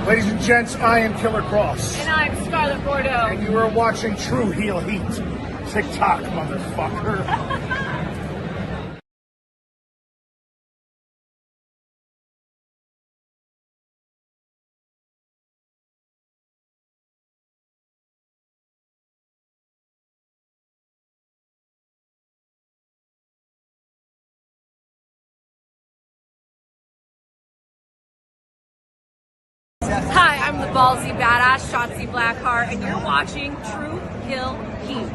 Ladies and gents, I am Killer Cross. And I'm Scarlett Bordeaux. And you are watching True Heel Heat. TikTok, motherfucker. Hi, I'm the ballsy badass Shotzi Blackheart, and you're watching True Heel Heat.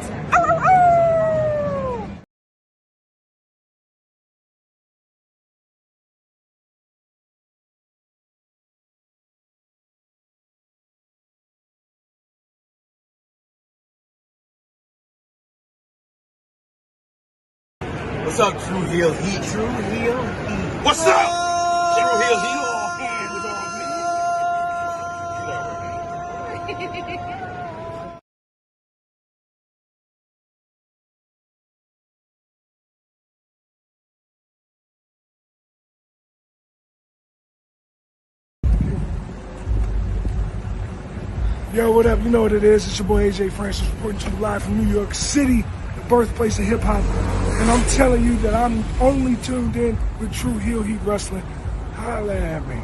What's up, True Heel Heat? True Heel Heat. What's up? True Heel Heat. All hands on Yo, what up? You know what it is. It's your boy AJ Francis reporting to you live from New York City, the birthplace of hip-hop. And I'm telling you that I'm only tuned in with True Heel Heat Wrestling. Holla at me.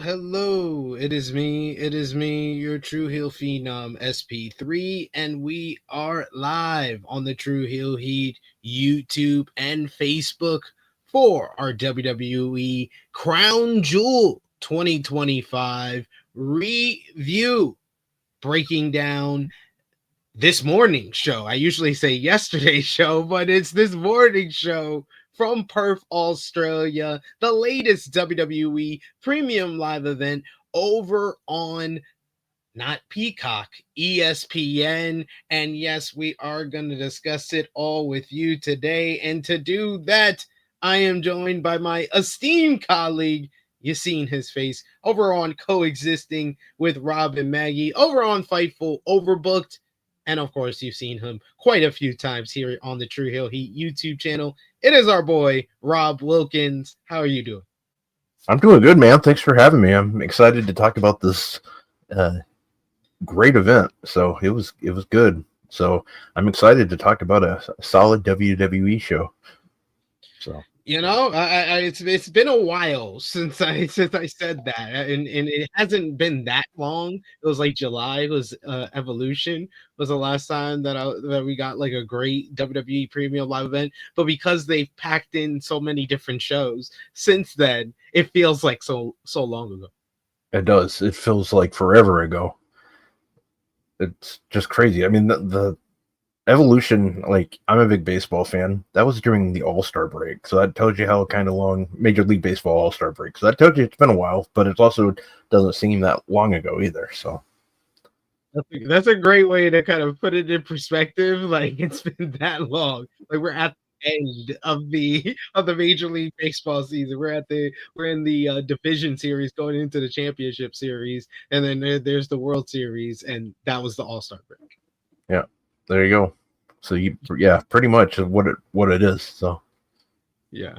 Hello. It is me, your True Heel Phenom, SP3, and we are live on the True Heel Heat YouTube and Facebook for our WWE Crown Jewel 2025 review, breaking down this morning's show. I usually say yesterday's show, but it's this morning's show from Perth, Australia, the latest WWE premium live event over on not Peacock, ESPN. And yes, we are going to discuss it all with you today. And to do that, I am joined by my esteemed colleague. You've seen his face over on Coexisting with Rob and Maggie, over on Fightful, Overbooked. And of course, you've seen him quite a few times here on the True Heel Heat YouTube channel. It is our boy, Rob Wilkins. How are you doing? I'm doing good, man. Thanks for having me. I'm excited to talk about this great event. So it was good. So I'm excited to talk about a solid WWE show. So you know, it's been a while since I said that, and it hasn't been that long. It was like July. It was Evolution was the last time that we got like a great WWE premium live event. But because they've packed in so many different shows since then, it feels like so long ago. It does. It feels like forever ago. It's just crazy. I mean, the Evolution, like, I'm a big baseball fan. That was during the All-Star break. So that tells you how kind of long Major League Baseball All-Star break. So that tells you it's been a while, but it also doesn't seem that long ago either. So that's a great way to kind of put it in perspective. Like, it's been that long. Like, we're at end of the Major League Baseball season. We're in the division series going into the championship series, and then there's the World Series, and that was the All-Star break. Yeah, there you go. So yeah, pretty much what it is. So yeah.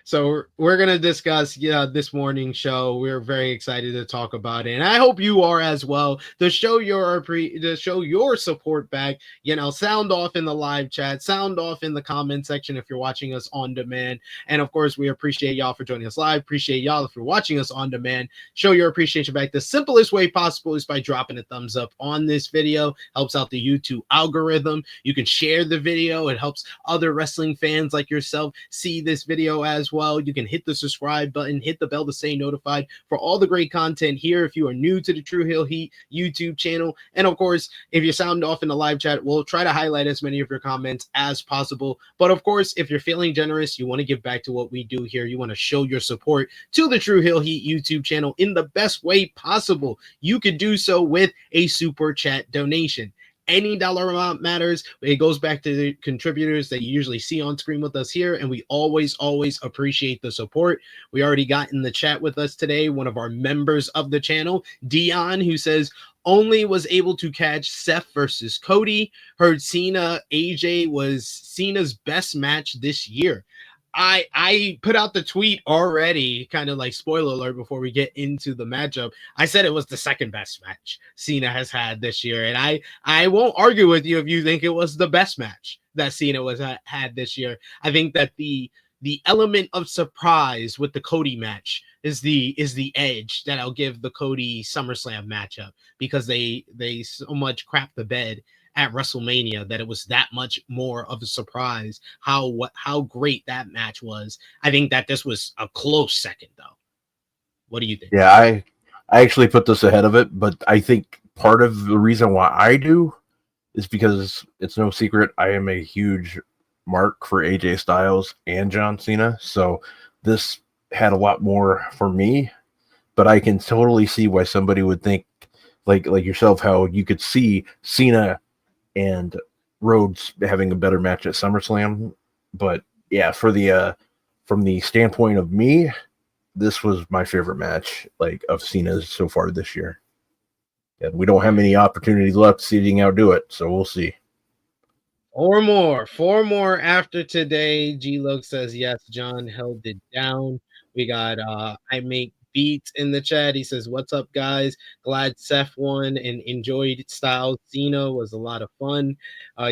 So we're gonna discuss this morning's show. We're very excited to talk about it, and I hope you are as well. To show your support back, sound off in the live chat, sound off in the comment section if you're watching us on demand, and of course we appreciate y'all for joining us live. Appreciate y'all for watching us on demand. Show your appreciation back. The simplest way possible is by dropping a thumbs up on this video. Helps out the YouTube algorithm. You can share the video. It helps other wrestling fans like yourself see this video as well. You can hit the subscribe button, hit the bell to stay notified for all the great content here if you are new to the True Heel Heat YouTube channel. And of course, if you sound off in the live chat, we'll try to highlight as many of your comments as possible. But of course, if you're feeling generous, you want to give back to what we do here, you want to show your support to the True Heel Heat YouTube channel in the best way possible, you could do so with a super chat donation. Any dollar amount matters. It goes back to the contributors that you usually see on screen with us here, and we always appreciate the support. We already got in the chat with us today one of our members of the channel, Dion, who says, only was able to catch Seth versus Cody. Heard Cena AJ was Cena's best match this year. I put out the tweet already, kind of like spoiler alert before we get into the matchup. I said it was the second best match Cena has had this year, and I won't argue with you if you think it was the best match that Cena had this year. I think that the element of surprise with the Cody match is the edge that I'll give the Cody SummerSlam matchup, because they so much crap the bed at WrestleMania that it was that much more of a surprise how great that match was. I think that this was a close second, though. What do you think? Yeah, I actually put this ahead of it, but I think part of the reason why I do is because it's no secret I am a huge mark for AJ Styles and John Cena, so this had a lot more for me, but I can totally see why somebody would think like yourself, how you could see Cena and Rhodes having a better match at SummerSlam. But yeah, for the from the standpoint of me, this was my favorite match of Cena's so far this year. And we don't have many opportunities left to see if he can outdo it, so we'll see. Four more after today. G-Lug says yes, John held it down. We got I Make Beats in the chat. He says, what's up, guys? Glad Seth won and enjoyed Styles. Cena was a lot of fun.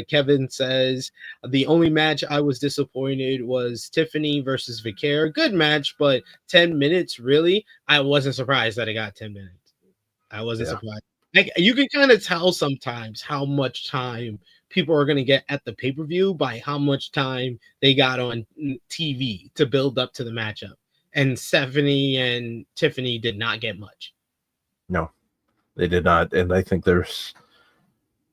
Kevin says, the only match I was disappointed was Tiffany versus Vaquer. Good match, but 10 minutes, really? I wasn't surprised that it got 10 minutes. I wasn't surprised. You can kind of tell sometimes how much time people are going to get at the pay-per-view by how much time they got on TV to build up to the matchup. And Stephanie and Tiffany did not get much. No, they did not. And I think I was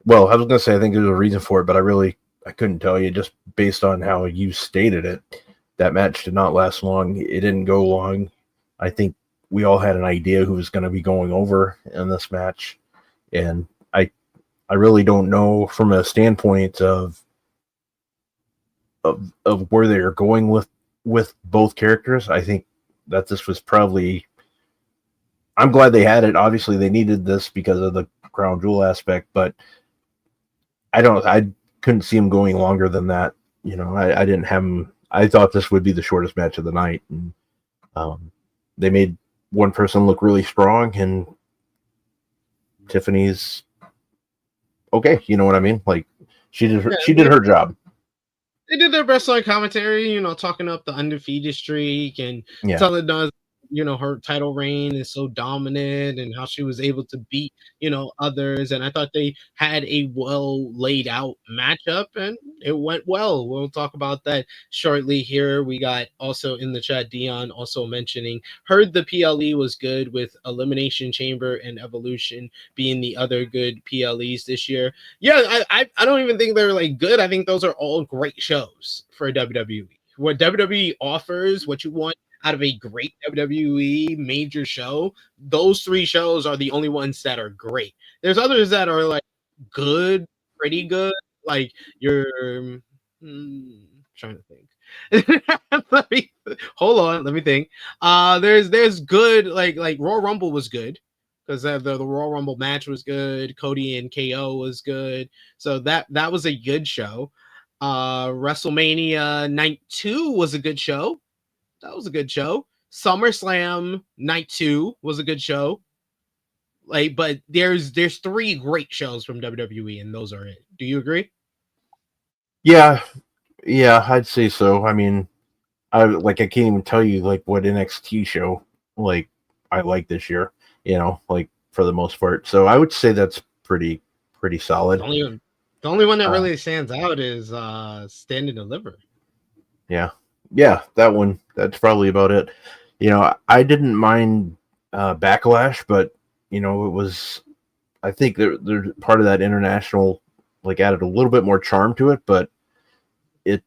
going to say I think there's a reason for it, but I couldn't tell you just based on how you stated it. That match did not last long. It didn't go long. I think we all had an idea who was going to be going over in this match. And I really don't know from a standpoint of where they are going with both characters. I think that this was probably, I'm glad they had it. Obviously they needed this because of the crown jewel aspect, but I couldn't see him going longer than that. I didn't have him. I thought this would be the shortest match of the night. And they made one person look really strong, and Tiffany's okay. You know what I mean? She did her job. They did their best on commentary, talking up the undefeated streak and telling us, her title reign is so dominant and how she was able to beat, others. And I thought they had a well laid out matchup and it went well. We'll talk about that shortly here. We got also in the chat, Dion also mentioning, heard the PLE was good with Elimination Chamber and Evolution being the other good PLEs this year. Yeah, I don't even think they're good. I think those are all great shows for WWE. What WWE offers, what you want out of a great WWE major show, those three shows are the only ones that are great. There's others that are good, pretty good. Trying to think. Hold on, let me think. There's good like Royal Rumble was good because the Royal Rumble match was good. Cody and KO was good, so that was a good show. WrestleMania Night 2 was a good show. That was a good show. SummerSlam Night 2 was a good show. Like, but there's 3 great shows from WWE, and those are it. Do you agree? Yeah, I'd say so. I mean, I can't even tell you like what NXT show like I like this year. Like for the most part. So I would say that's pretty solid. The only one that really stands out is Stand and Deliver. Yeah, that one. That's probably about it. I didn't mind Backlash, but it was. I think there's part of that international like added a little bit more charm to it, but it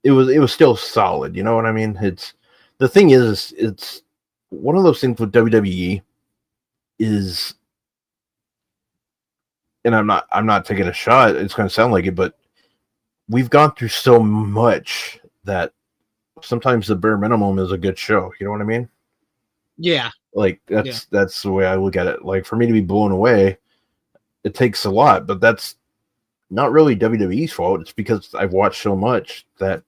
was still solid. You know what I mean? It's the thing is it's one of those things with WWE is, and I'm not taking a shot. It's going to sound like it, but we've gone through so much that sometimes the bare minimum is a good show. You know what I mean? Yeah. Like that's the way I look at it. Like for me to be blown away, it takes a lot, but that's not really WWE's fault. It's because I've watched so much that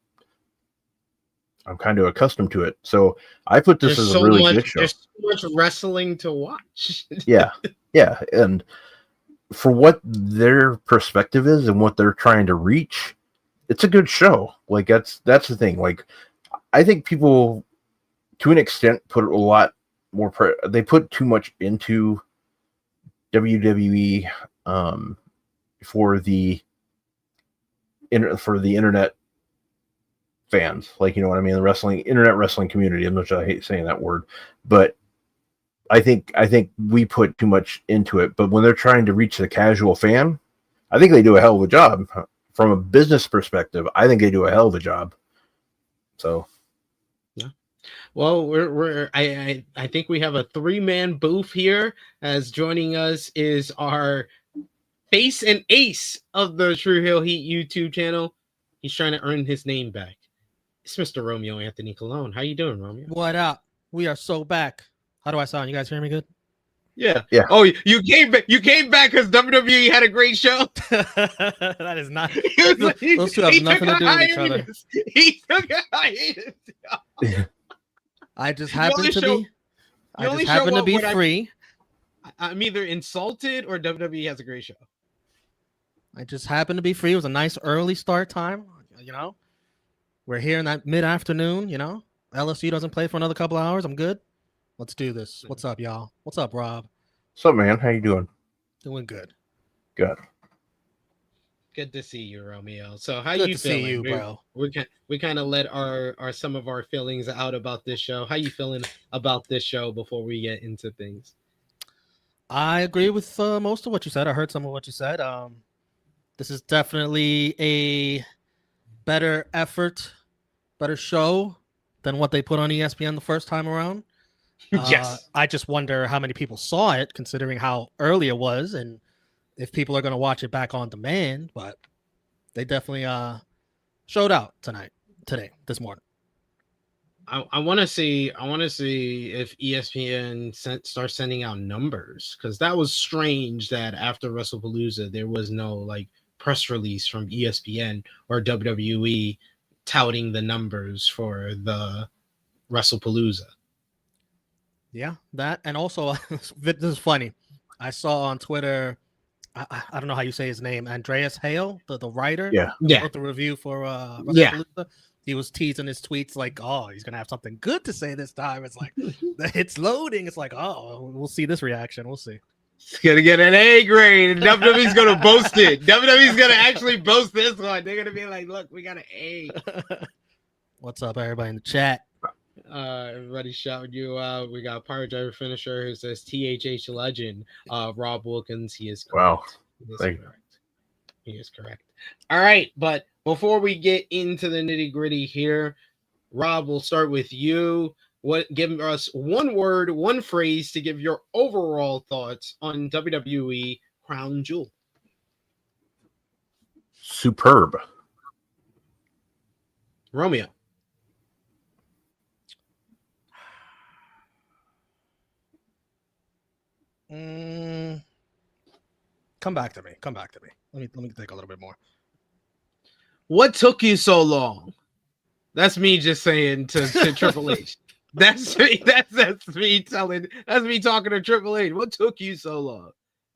I'm kind of accustomed to it. So I put this as a really good show. There's so much wrestling to watch. yeah. And for what their perspective is and what they're trying to reach, it's a good show. Like that's the thing. Like I think people, to an extent, put a lot more. They put too much into WWE for the internet fans. Like, you know what I mean? The internet wrestling community. I'm not sure, I hate saying that word, but I think we put too much into it. But when they're trying to reach the casual fan, I think they do a hell of a job. From a business perspective, I think they do a hell of a job. So, yeah. Well, I think we have a 3-man booth here. As joining us is our face and ace of the True Heel Heat YouTube channel. He's trying to earn his name back. It's Mr. Romeo Anthony Colon. How you doing, Romeo? What up? We are so back. How do I sound? You guys hear me good? Yeah. Oh, you came back. You came back because WWE had a great show. That is not. Those two have nothing to do with each other. He took a hiatus. I just happen to be free. I'm either insulted or WWE has a great show. I just happen to be free. It was a nice early start time. We're here in that mid-afternoon. LSU doesn't play for another couple hours. I'm good. Let's do this. What's up, y'all? What's up, Rob? What's up, man? How you doing? Doing good. Good. Good to see you, Romeo. So how you feeling? See you, bro. We kind of let our some of our feelings out about this show. How you feeling about this show before we get into things? I agree with most of what you said. I heard some of what you said. This is definitely a better effort, better show than what they put on ESPN the first time around. Yes. I just wonder how many people saw it, considering how early it was, and if people are going to watch it back on demand. But they definitely showed out this morning. I want to see if ESPN starts sending out numbers, because that was strange that after WrestlePalooza there was no like press release from ESPN or WWE touting the numbers for the WrestlePalooza. Yeah, that, and also this is funny. I saw on Twitter, I don't know how you say his name, Andreas Hale, the writer. Yeah. Wrote the review for WrestlePalooza. Yeah. He was teasing his tweets like, "Oh, he's gonna have something good to say this time." It's like it's loading. It's like, "Oh, we'll see this reaction. We'll see." It's gonna get an A grade, and WWE's gonna boast it. WWE's gonna actually boast this one. They're gonna be like, "Look, we got an A." What's up, everybody in the chat? Everybody shouting you out. We got Power Driver Finisher who says THH Legend. Rob Wilkins, he is correct. Wow. He is correct. All right, but before we get into the nitty-gritty here, Rob, we'll start with you. Give us one word, one phrase to give your overall thoughts on WWE Crown Jewel. Superb. Romeo. Come back to me. Let me think a little bit more. What took you so long? That's me just saying to Triple H. That's me. That's me telling. That's me talking to Triple H. What took you so long?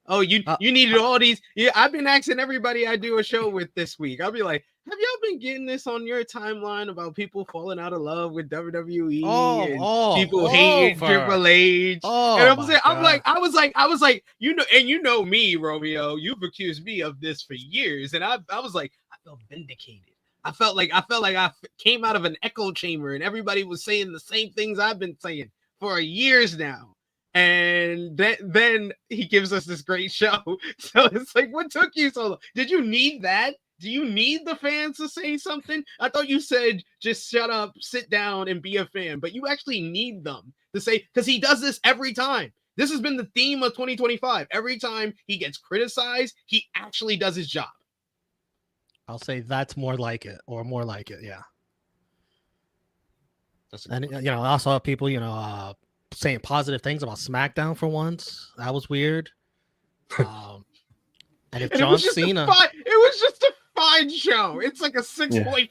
Oh, you needed all these. Yeah, I've been asking everybody I do a show with this week. I'll be like, have y'all been getting this on your timeline about people falling out of love with WWE and people hating Triple H? And I was like, you know me, Romeo. You've accused me of this for years, and I was like, I felt vindicated. I felt like I came out of an echo chamber, and everybody was saying the same things I've been saying for years now. And then he gives us this great show. So it's like, what took you so long? Did you need that? Do you need the fans to say something? I thought you said just shut up, sit down, and be a fan. But you actually need them to say, because he does this every time. This has been the theme of 2025. Every time he gets criticized, he actually does his job. I'll say that's more like it, yeah. And I saw people, saying positive things about SmackDown for once. That was weird. And if John Cena, it was just a fine show. It's like a 6.5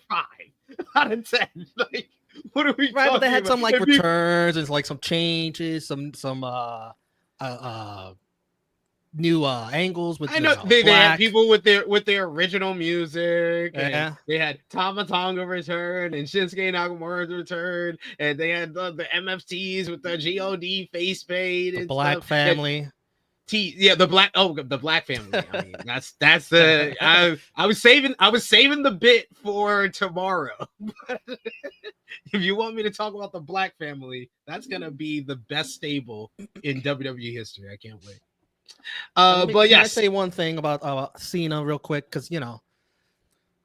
out of 10. Like, what are we? Right, but they had some like returns and like some changes, some new angles with. I know they had people with their original music. Yeah, they had Tama Tonga return and Shinsuke Nakamura's return, and they had the MFTs with the God face paint, the and Black stuff. Family. The Black Family. I mean, that's the. I was saving the bit for tomorrow. If you want me to talk about the Black Family, that's gonna be the best stable in WWE history. I can't wait. But Can I say one thing about Cena real quick? Because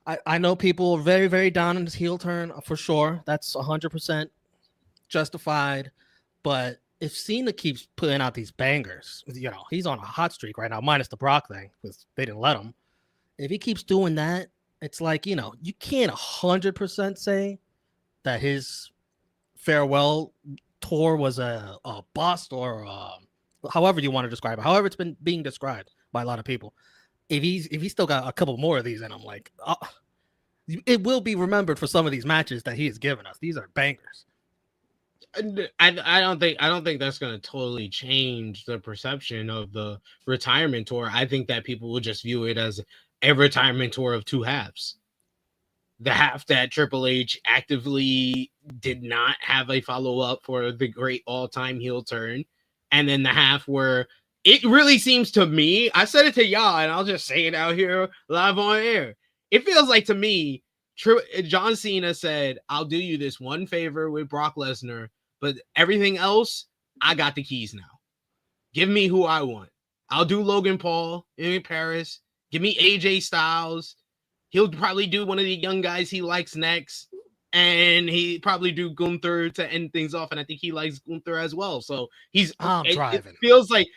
I know people are very, very down on his heel turn for sure. That's 100% justified. But if Cena keeps putting out these bangers, he's on a hot streak right now, minus the Brock thing because they didn't let him. If he keeps doing that, it's like you can't 100% say that his farewell tour was a bust or. However you want to describe it, however it's been being described by a lot of people. If he's still got a couple more of these, and I'm like, it will be remembered for some of these matches that he has given us. These are bangers. I don't think that's going to totally change the perception of the retirement tour. I think that people will just view it as a retirement tour of two halves. The half that Triple H actively did not have a follow-up for the great all-time heel turn. And then the half where it really seems to me, I said it to y'all, and I'll just say it out here live on air. It feels like to me, John Cena said, I'll do you this one favor with Brock Lesnar, but everything else, I got the keys now. Give me who I want. I'll do Logan Paul in Paris. Give me AJ Styles. He'll probably do one of the young guys he likes next. And he probably do Gunther to end things off, and I think he likes Gunther as well. So driving. It feels like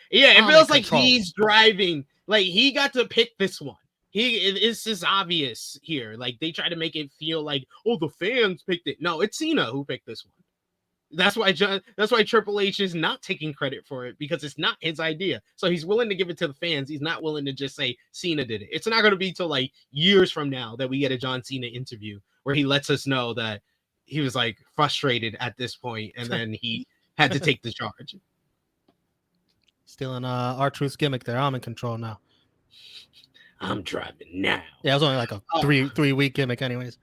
he's driving. Like he got to pick this one. It's just obvious here. Like they try to make it feel like, oh, the fans picked it. No, it's Cena who picked this one. That's why Triple H is not taking credit for it, because it's not his idea. So he's willing to give it to the fans. He's not willing to just say Cena did it. It's not going to be till like years from now that we get a John Cena interview where he lets us know that he was like frustrated at this point, and then he had to take the charge. Stealing R-Truth's gimmick there. I'm in control now. I'm driving now. Yeah, it was only like a three-week gimmick anyways.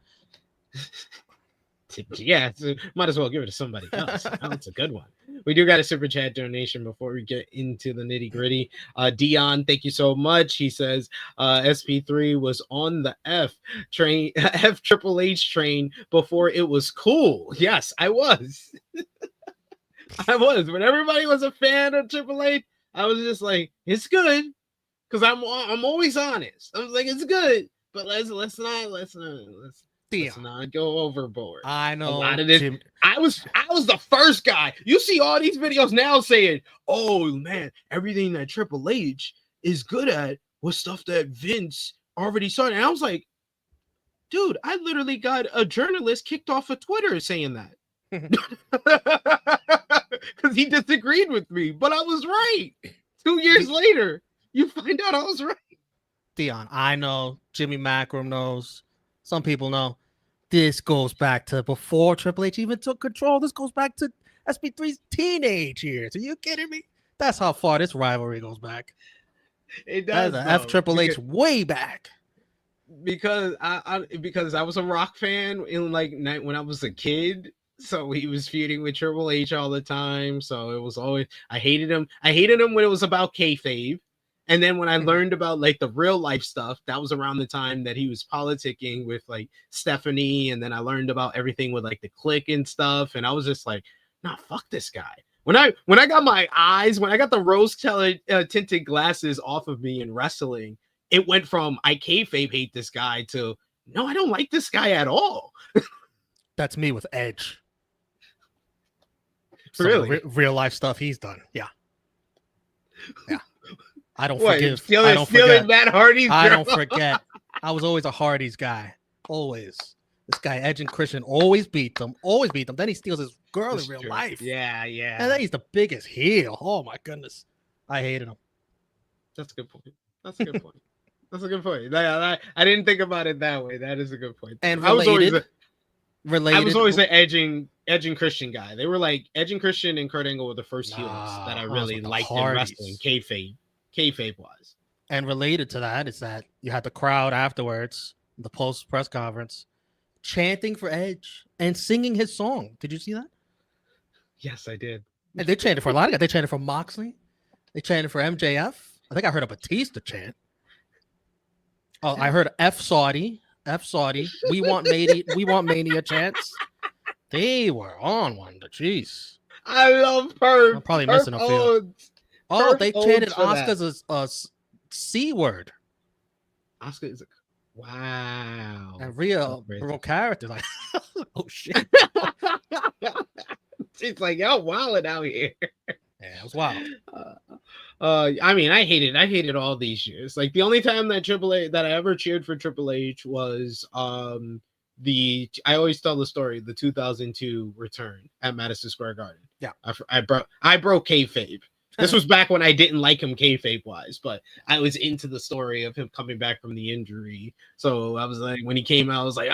Yeah, might as well give it to somebody else. That's a good one. We do got a super chat donation before we get into the nitty gritty. Dion, thank you so much. He says SP3 was on the F Triple H train before it was cool. Yes, I was. I was. When everybody was a fan of Triple H, I was just like, it's good, because I'm always honest. I was like, it's good, but let's not go overboard. I know. A lot of this, I was the first guy. You see all these videos now saying, "Oh man, everything that Triple H is good at was stuff that Vince already started." And I was like, dude, I literally got a journalist kicked off of Twitter saying that. Because he disagreed with me, but I was right. 2 years later, you find out I was right. Dion, I know. Jimmy Macram knows. Some people know. This goes back to before Triple H even took control. This goes back to SB3's teenage years. Are you kidding me? That's how far this rivalry goes back. It does. F Triple H way back. Because I was a Rock fan in like when I was a kid. So he was feuding with Triple H all the time. So it was always, I hated him. I hated him when it was about kayfabe. And then when I learned about like the real life stuff, that was around the time that he was politicking with like Stephanie. And then I learned about everything with like the clique and stuff. And I was just like, nah, fuck this guy. When I got the rose tinted glasses off of me in wrestling, it went from I kayfabe hate this guy to no, I don't like this guy at all. That's me with Edge. Really? Real life stuff he's done. Yeah. I don't What, forgive. Stealing Matt Hardy's girl? I don't forget. I was always a Hardy's guy. Always. This guy, Edge and Christian, always beat them. Always beat them. Then he steals his girl in real life. Yeah. And then he's the biggest heel. Oh, my goodness. I hated him. That's a good point. That's a good point. I didn't think about it that way. That is a good point. And I was always related. an Edge and Christian guy. They were like Edge and Christian and Kurt Angle were the first heels that I really liked in wrestling, kayfabe wise. And related to that is that you had the crowd afterwards, the post press conference, chanting for Edge and singing his song. Did you see that? Yes, I did. And they chanted for a lot of guys. They chanted for Moxley. They chanted for MJF. I think I heard a Batista chant. Oh, I heard F Saudi. We want Mania chants. They were on one. Jeez. I love her. I'm probably missing a few. Oh, they chanted Asuka's a C word. Asuka is wow. And Rhea broke character. Like, oh shit. It's like y'all wilding out here. Yeah, it was wild. I mean, I hated all these years. Like the only time that I ever cheered for Triple H was I always tell the story, the 2002 return at Madison Square Garden. Yeah, I broke kayfabe. This was back when I didn't like him kayfabe wise, but I was into the story of him coming back from the injury. So I was like, when he came out, I was like,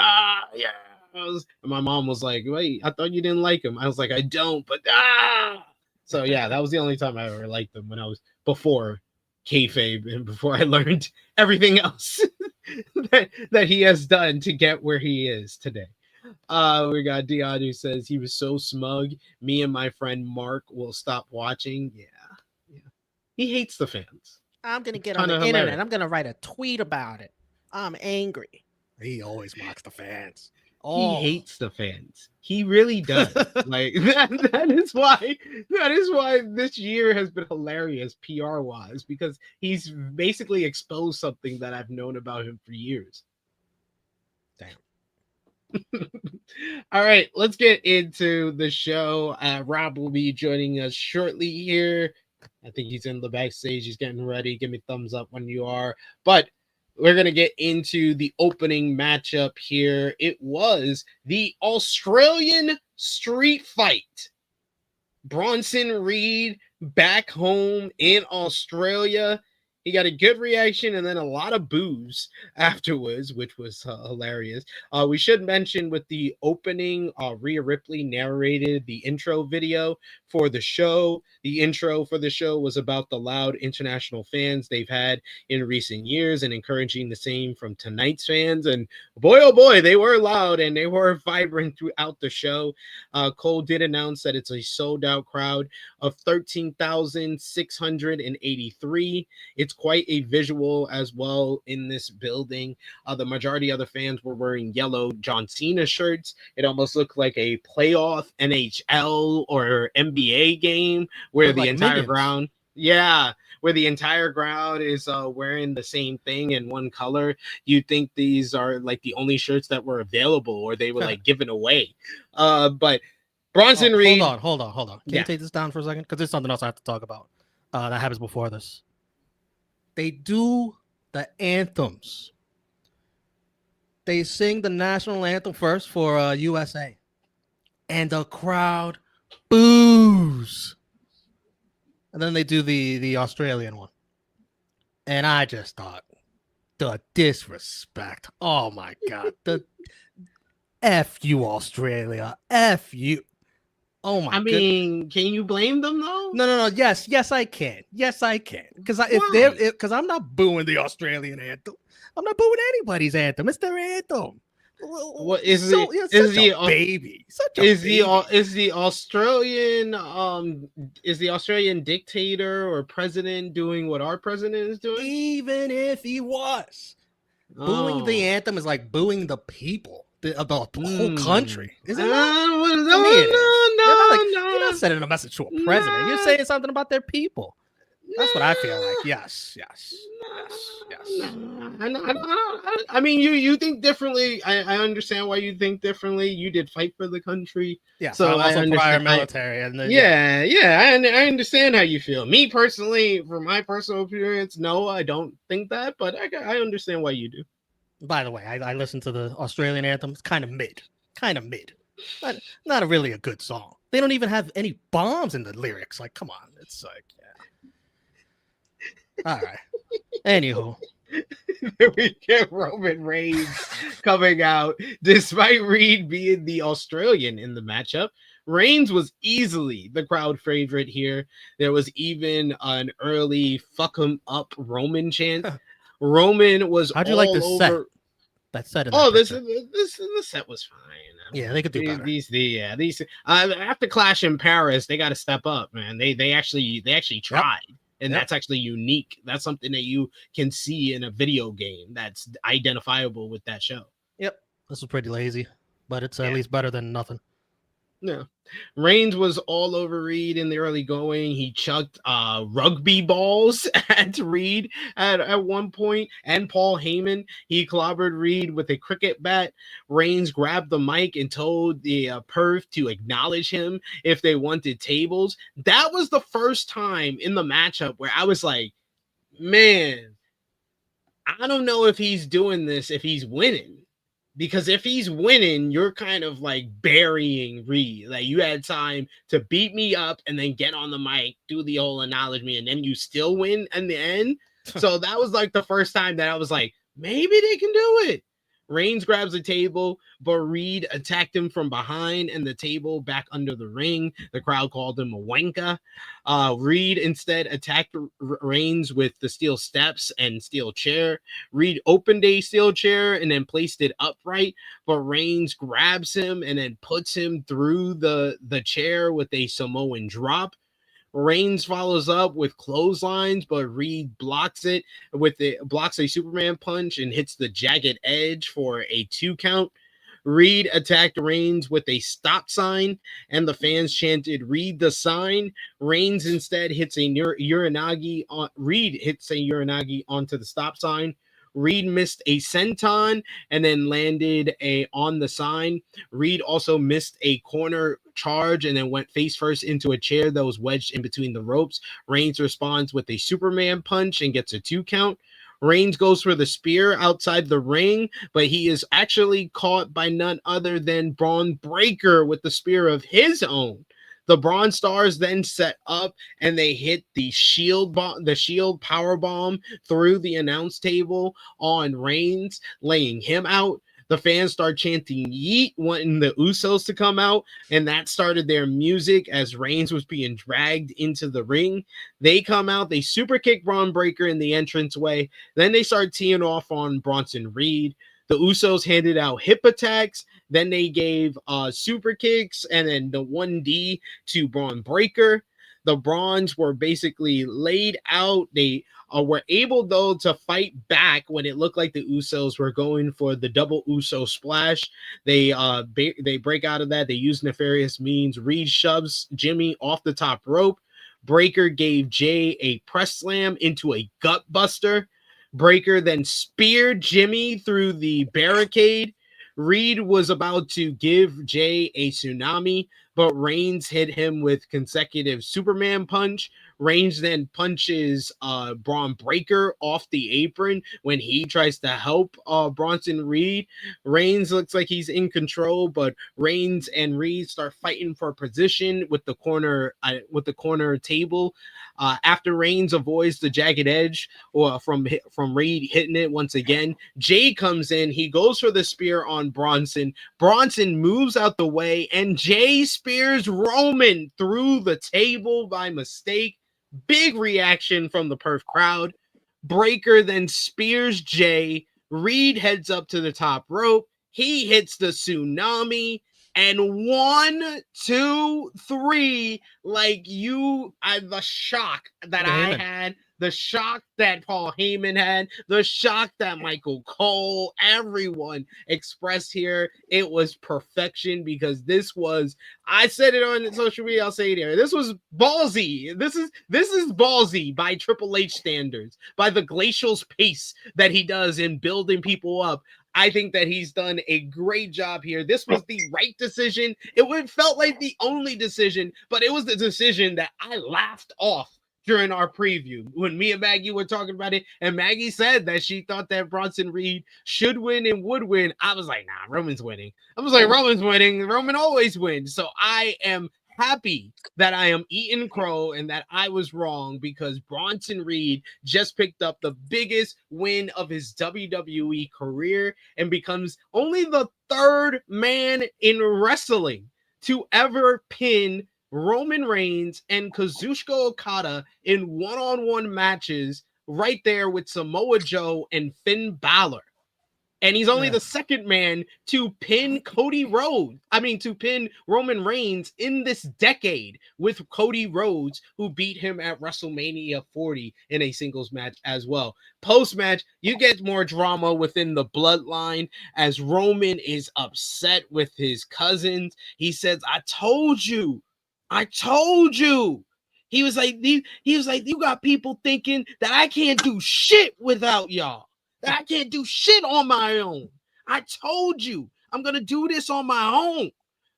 yeah. And my mom was like, wait, I thought you didn't like him. I was like, I don't, but So yeah, that was the only time I ever liked him, when I was before kayfabe and before I learned everything else that he has done to get where he is today. We got Dion who says he was so smug. Me and my friend Mark will stop watching. Yeah. He hates the fans. I'm gonna get on the internet. I'm gonna write a tweet about it. I'm angry. He always mocks the fans. He hates the fans. He really does. Like that is why this year has been hilarious PR wise, because he's basically exposed something that I've known about him for years. Damn. All right, let's get into the show. Rob will be joining us shortly here. I think he's in the backstage. He's getting ready. Give me thumbs up when you are. But we're going to get into the opening matchup here. It was the Australian Street Fight. Bronson Reed back home in Australia. He got a good reaction and then a lot of boos afterwards, which was hilarious. We should mention with the opening, Rhea Ripley narrated the intro video for the show. The intro for the show was about the loud international fans they've had in recent years and encouraging the same from tonight's fans. And boy, oh boy, they were loud and they were vibrant throughout the show. Cole did announce that it's a sold out crowd of 13,683. It's quite a visual as well in this building. The majority of the fans were wearing yellow John Cena shirts. It almost looked like a playoff NHL or NBA game where the entire ground, where the entire crowd is wearing the same thing in one color. You think these are like the only shirts that were available or they were like given away. But Bronson Reed. Hold on. Can you take this down for a second? Because there's something else I have to talk about that happens before this. They do the anthems. They sing the national anthem first for USA, and the crowd boos. And then they do the Australian one. And I just thought, the disrespect. Oh my God. The F you, Australia. F you. Oh my I mean, can you blame them though? No. Yes, I can. Yes, I can. Because I'm not booing the Australian anthem. I'm not booing anybody's anthem. It's their anthem. What is baby? Is the Australian dictator or president doing what our president is doing? Even if he was, booing the anthem is like booing the people of the whole country. Isn't it? You're not sending a message to a president. You're saying something about their people. That's what I feel like. Yes. I mean, you think differently. I understand why you think differently. You did fight for the country. Yeah, so I'm also prior military. I understand how you feel. Me personally, from my personal experience, no, I don't think that, but I understand why you do. By the way, I listened to the Australian anthem. It's kind of mid. Not really a good song. They don't even have any bombs in the lyrics. Like, come on. It's like, yeah. All right. Anywho. We get Roman Reigns coming out. Despite Reed being the Australian in the matchup, Reigns was easily the crowd favorite here. There was even an early fuck him up Roman chant. Roman was How'd you like the set? That set in the set was fine. Yeah, they could do better. These after Clash in Paris, they got to step up, man. They actually tried. Yep. And that's actually unique. That's something that you can see in a video game that's identifiable with that show. Yep. This was pretty lazy, but it's at least better than nothing. Yeah. Reigns was all over Reed in the early going. He chucked rugby balls at Reed at one point, and Paul Heyman. He clobbered Reed with a cricket bat. Reigns grabbed the mic and told the perf to acknowledge him if they wanted tables. That was the first time in the matchup where I was like, man, I don't know if he's doing this if he's winning. Because if he's winning, you're kind of like burying Reed. Like, you had time to beat me up and then get on the mic, do the whole acknowledgement, and then you still win in the end. So that was like the first time that I was like, maybe they can do it. Reigns grabs the table, but Reed attacked him from behind and the table back under the ring. The crowd called him a wanker. Reed instead attacked Reigns with the steel steps and steel chair. Reed opened a steel chair and then placed it upright, but Reigns grabs him and then puts him through the chair with a Samoan drop. Reigns follows up with clotheslines, but Reed blocks a Superman punch and hits the jagged edge for a 2 count. Reed attacked Reigns with a stop sign, and the fans chanted "Reed the sign." Reigns instead hits a Uranagi on Reed hits a Uranagi onto the stop sign. Reed missed a senton and then landed on the sign. Reed also missed a corner charge and then went face first into a chair that was wedged in between the ropes. Reigns responds with a Superman punch and gets a 2 count. Reigns goes for the spear outside the ring, but he is actually caught by none other than Braun Breaker with the spear of his own. The Braun Stars then set up and they hit the shield power bomb through the announce table on Reigns, laying him out. The fans start chanting "Yeet," wanting the Usos to come out, and that started their music as Reigns was being dragged into the ring. They come out, they super kick Braun Breaker in the entranceway. Then they start teeing off on Bronson Reed. The Usos handed out hip attacks. Then they gave super kicks and then the 1D to Braun Breaker. The Brawns were basically laid out. They were able, though, to fight back when it looked like the Usos were going for the double Uso splash. They break out of that. They use nefarious means. Reed shoves Jimmy off the top rope. Breaker gave Jay a press slam into a gut buster. Breaker then speared Jimmy through the barricade. Reed was about to give Jay a tsunami, but Reigns hit him with consecutive Superman punch. Reigns then punches Braun Breaker off the apron when he tries to help Bronson Reed. Reigns looks like he's in control, but Reigns and Reed start fighting for position with the corner table. After Reigns avoids the jagged edge or from Reed hitting it once again, Jay comes in. He goes for the spear on Bronson. Bronson moves out the way, and Jay spears Roman through the table by mistake. Big reaction from the Perth crowd. Breaker then spears Jay. Reed heads up to the top rope. He hits the tsunami. And 1, 2, 3, the shock that I had, the shock that Paul Heyman had, the shock that Michael Cole, everyone expressed here. It was perfection because this was, I said it on social media, I'll say it here. This was ballsy. This is ballsy by Triple H standards, by the glacial's pace that he does in building people up. I think that he's done a great job here. This was the right decision. It felt like the only decision, but it was the decision that I laughed off during our preview when me and Maggie were talking about it. And Maggie said that she thought that Bronson Reed should win and would win. I was like, nah, Roman's winning. I was like, Roman's winning. Roman always wins. So I am happy that I am eating crow and that I was wrong because Bronson Reed just picked up the biggest win of his WWE career and becomes only the third man in wrestling to ever pin Roman Reigns and Kazuchika Okada in one-on-one matches right there with Samoa Joe and Finn Balor. And he's only the second man to pin to pin Roman Reigns in this decade with Cody Rhodes, who beat him at WrestleMania 40 in a singles match as well. Post-match, you get more drama within the bloodline as Roman is upset with his cousins. He says, I told you. He was like, you got people thinking that I can't do shit without y'all. That I can't do shit on my own. I told you I'm going to do this on my own.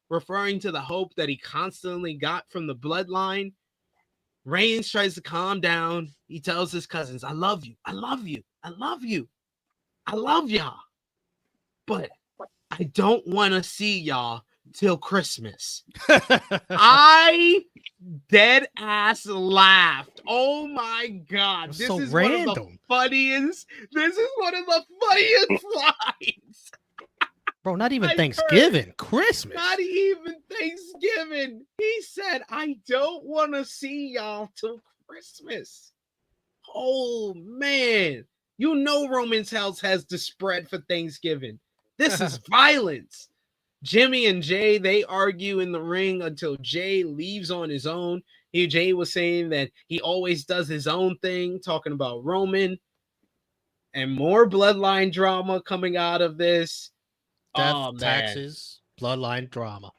Referring to the hope that he constantly got from the bloodline. Reigns tries to calm down. He tells his cousins, I love you. I love you. I love you. I love y'all. But I don't want to see y'all till Christmas. I dead ass laughed. Oh my god. This is one of the funniest lines. Bro, not even Thanksgiving, Christmas. Not even Thanksgiving. He said, I don't want to see y'all till Christmas. Oh man. You know Roman's house has the spread for Thanksgiving. This is violence. Jimmy and Jay, they argue in the ring until Jay leaves on his own. Jay was saying that he always does his own thing, talking about Roman. And more bloodline drama coming out of this. Death, taxes, bloodline drama.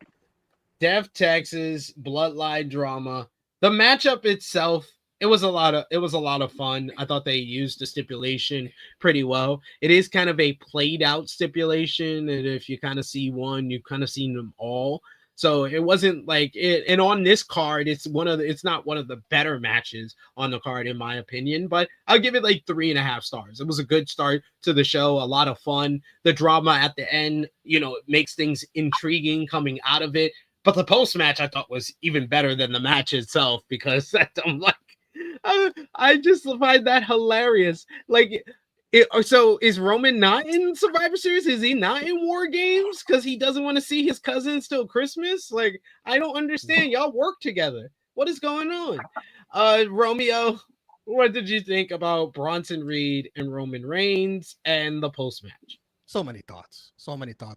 Death, taxes, bloodline drama. The matchup itself, it was a lot of fun. I thought they used the stipulation pretty well. It is kind of a played out stipulation, and if you kind of see one, you've kind of seen them all. So it wasn't like it. And on this card, it's not one of the better matches on the card, in my opinion. But I'll give it like 3.5 stars. It was a good start to the show. A lot of fun. The drama at the end, it makes things intriguing coming out of it. But the post match I thought was even better than the match itself because I'm like. I just find that hilarious. So is Roman not in Survivor Series? Is he not in War Games because he doesn't want to see his cousins till Christmas? I don't understand. Y'all work together. What is going on? Romeo, what did you think about Bronson Reed and Roman Reigns and the post match? So many thoughts.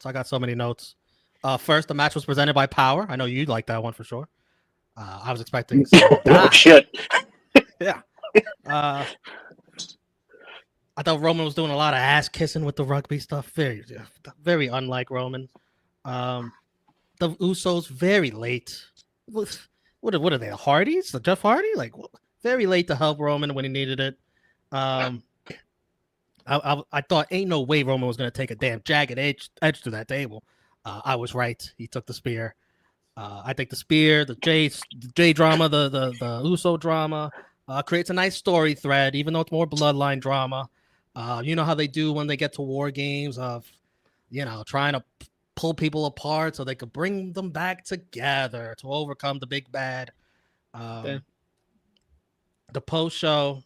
I got so many notes. First, the match was presented by Power. I know you'd like that one for sure. I was expecting. Oh shit. Yeah. I thought Roman was doing a lot of ass kissing with the rugby stuff. Very, very unlike Roman. The Usos very late. What are they? The Hardys? The Jeff Hardy? Very late to help Roman when he needed it. I thought ain't no way Roman was going to take a damn jagged edge to that table. I was right. He took the spear. I think the spear, the J drama, the Uso drama creates a nice story thread, even though it's more bloodline drama. You know how they do when they get to war games of, trying to pull people apart so they could bring them back together to overcome the big bad. The post show,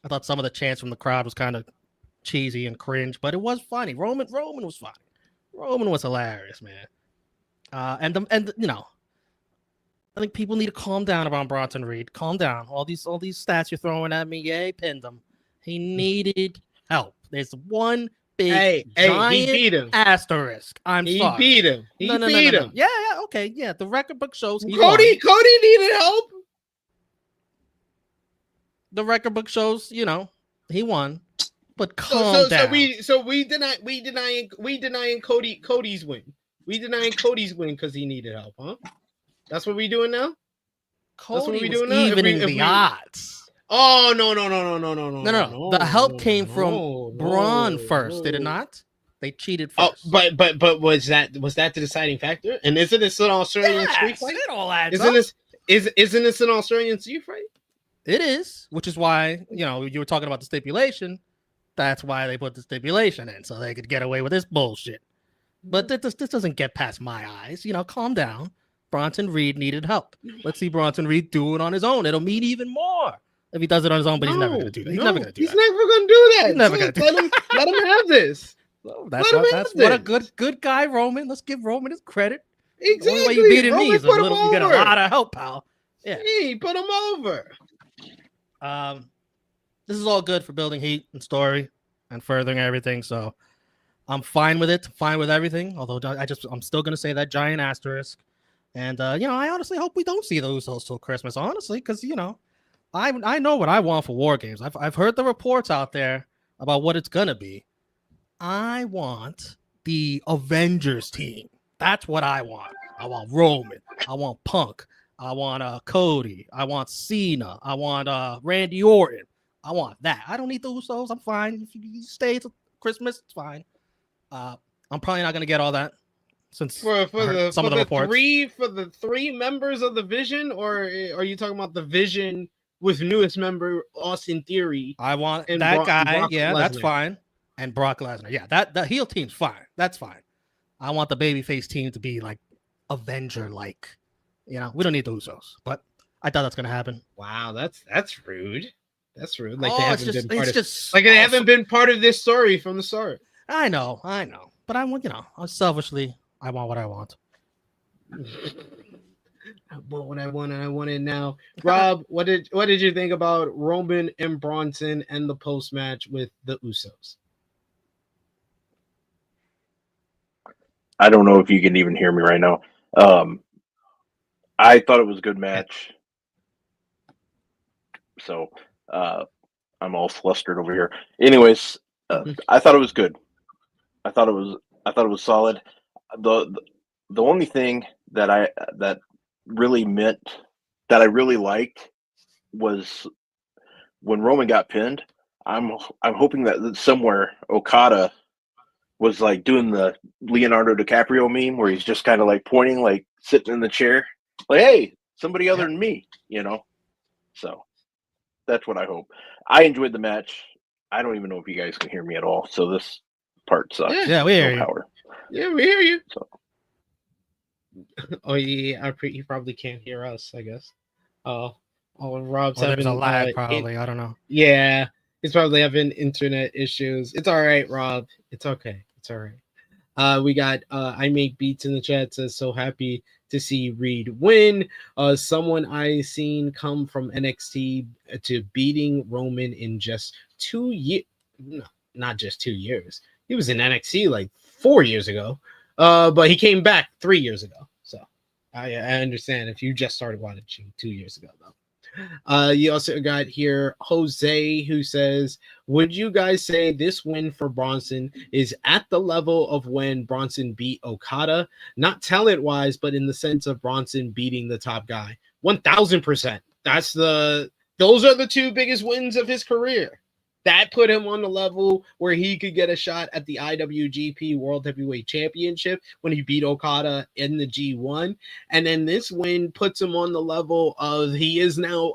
I thought some of the chants from the crowd was kind of cheesy and cringe, but it was funny. Roman was funny. Roman was hilarious, man. I think people need to calm down around Bronson Reed. Calm down. All these stats you're throwing at me. Yeah, he pinned him. He needed help. There's one big giant he beat him. Asterisk. He sorry. beat him. He beat him. Yeah, okay, yeah. The record book shows he Cody needed help. The record book shows, he won. But calm down. So we denying Cody's win. We denying Cody's win because he needed help, huh? That's what we doing now? That's what we doing now? Evening the odds. Oh no. The help came from Braun first, did it not? They cheated first. Oh, but was that the deciding factor? And isn't this an Australian street fight? It all adds isn't up. Isn't this an Australian street fight? It is, which is why, you were talking about the stipulation. That's why they put the stipulation in, so they could get away with this bullshit. But this doesn't get past my eyes. Calm down. Bronson Reed needed help. Let's see Bronson Reed do it on his own. It'll mean even more if he does it on his own, but he's never going to do that. He's never going to do that. He's never going to do that. He's never going to do that. Let him have this. That's what a good guy, Roman. Let's give Roman his credit. Exactly. The only way you beat me is you get a lot of help, pal. Yeah. Hey, put him over. This is all good for building heat and story and furthering everything. So I'm fine with it. Fine with everything. Although I'm still going to say that giant asterisk. And, I honestly hope we don't see the Usos till Christmas, honestly, because, I know what I want for War Games. I've heard the reports out there about what it's going to be. I want the Avengers team. That's what I want. I want Roman. I want Punk. I want Cody. I want Cena. I want Randy Orton. I want that. I don't need the Usos. I'm fine. If you stay till Christmas, it's fine. I'm probably not going to get all that. Since for the three members of the Vision, or are you talking about the Vision with newest member Austin Theory? I want that guy. Brock Lesnar. That's fine. And Brock Lesnar. Yeah, that heel team's fine. That's fine. I want the babyface team to be like Avenger-like. We don't need the Usos, but I thought that's gonna happen. Wow, that's rude. That's rude. Like they haven't been part of this story from the start. I know. But I want, selfishly, I want what I want. I want what I want, and I want it now. Rob, what did you think about Roman and Bronson and the post match with the Usos? I don't know if you can even hear me right now. I thought it was a good match. So I'm all flustered over here. Anyways, I thought it was good. I thought it was solid. The only thing that I really liked was when Roman got pinned. I'm hoping that somewhere Okada was like doing the Leonardo DiCaprio meme where he's just kind of like pointing, like sitting in the chair, like, hey, somebody other than me, So that's what I hope. I enjoyed the match. I don't even know if you guys can hear me at all. So this part sucks. Yeah, we hear you. Power. Yeah, we hear you. So. Oh yeah, he probably can't hear us, I guess. Rob's having a lag, probably. I don't know. Yeah, he's probably having internet issues. It's all right, Rob. It's okay. It's all right. We got I Make Beats in the chat says so happy to see Reed win. Someone I seen come from NXT to beating Roman in just 2 years. No, not just 2 years. He was in NXT like 4 years ago. But he came back 3 years ago. So I understand if you just started watching 2 years ago, though. You also got here Jose, who says, would you guys say this win for Bronson is at the level of when Bronson beat Okada? Not talent-wise, but in the sense of Bronson beating the top guy. 1,000%. Those are the two biggest wins of his career. That put him on the level where he could get a shot at the IWGP World Heavyweight Championship when he beat Okada in the G1. And then this win puts him on the level of he is now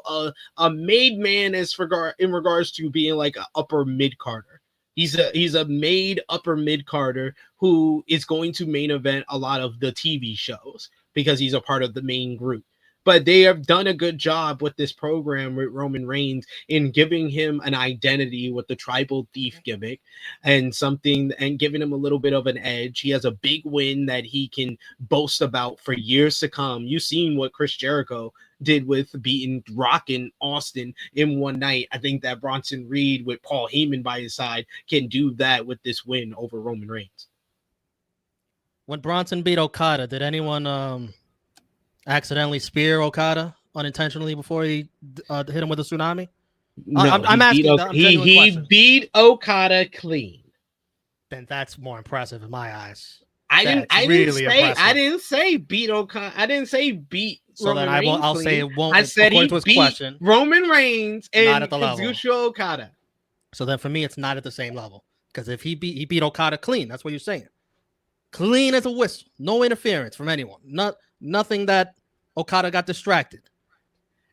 a made man in regards to being like an upper mid-carder. He's a made upper mid-carder who is going to main event a lot of the TV shows because he's a part of the main group. But they have done a good job with this program with Roman Reigns in giving him an identity with the tribal thief gimmick and giving him a little bit of an edge. He has a big win that he can boast about for years to come. You've seen what Chris Jericho did with beating Rock and Austin in one night. I think that Bronson Reed with Paul Heyman by his side can do that with this win over Roman Reigns. When Bronson beat Okada, did anyone accidentally spear Okada unintentionally before he hit him with a tsunami? No, I'm asking. He beat Okada clean. Then that's more impressive in my eyes. I didn't say beat Okada. I didn't say beat. So Roman then Reigns I'll clean. say it won't. I said he beat question, Roman Reigns and not at the level. Kazuchika Okada. So then for me, it's not at the same level because if he beat Okada clean, that's what you're saying. Clean as a whistle, no interference from anyone. Nothing that Okada got distracted.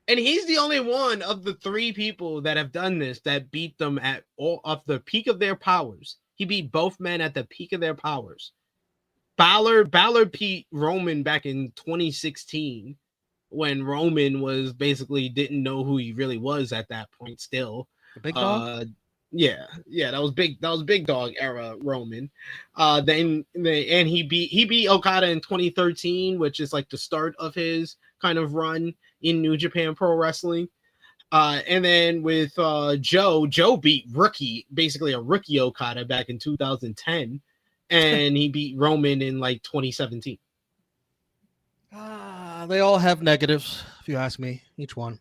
And he's the only one of the three people that have done this that beat them at all of the peak of their powers. He beat both men at the peak of their powers. Balor beat Roman back in 2016 when Roman was basically didn't know who he really was at that point still. The big dog? Yeah, that was big dog era Roman. Then he beat Okada in 2013, which is like the start of his kind of run in New Japan Pro Wrestling. And then with Joe beat basically a rookie Okada back in 2010, and he beat Roman in like 2017. They all have negatives, if you ask me, each one.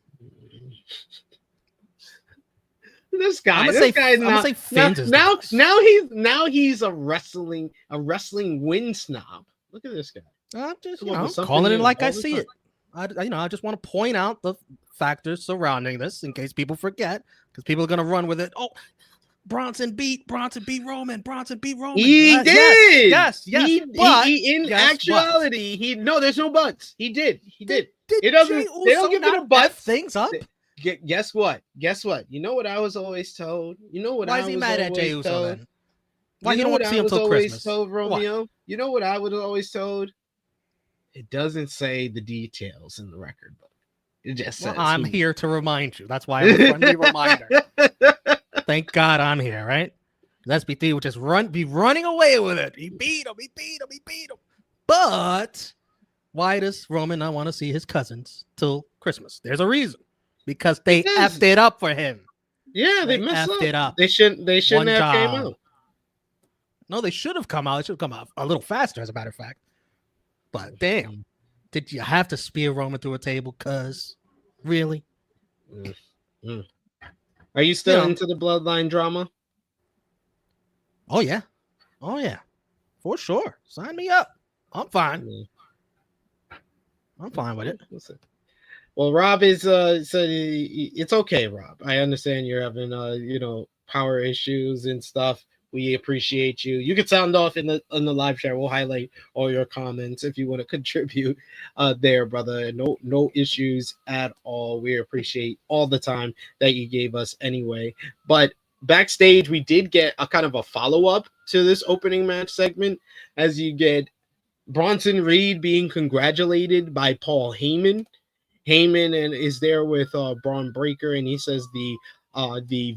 This guy, now he's a wrestling win snob. Look at this guy. I'm just calling it like I see it. I just want to point out the factors surrounding this in case people forget, because people are gonna run with it. Oh, Bronson beat Roman. He did. Yes. In actuality, there's no buts. He did. It doesn't. They don't give it a but. Things up. Guess what? You know what I was always told? Why is he mad at Jey Uso then? Why you don't want to see him till Christmas? Told Romeo? What? You know what I was always told? It doesn't say the details in the record book. It just says. I'm here to remind you. That's why I'm a friendly reminder. Thank God I'm here, right? SB3 would just be running away with it. He beat him. But why does Roman not want to see his cousins till Christmas? There's a reason. Because they effed it up for him. Yeah, they messed effed it up. They shouldn't have came out. No, they should have come out. It should have come out a little faster, as a matter of fact. But damn, did you have to spear Roman through a table? Cause really? Are you still into the bloodline drama? Oh yeah, for sure. Sign me up. I'm fine. I'm fine with it. Well, Rob is said it's okay, Rob. I understand you're having power issues and stuff. We appreciate you. You can sound off in the live chat. We'll highlight all your comments if you want to contribute there, brother. No issues at all. We appreciate all the time that you gave us anyway. But backstage, we did get a kind of a follow-up to this opening match segment, as you get Bronson Reed being congratulated by Paul Heyman. Heyman is there with Braun Breaker, and he says the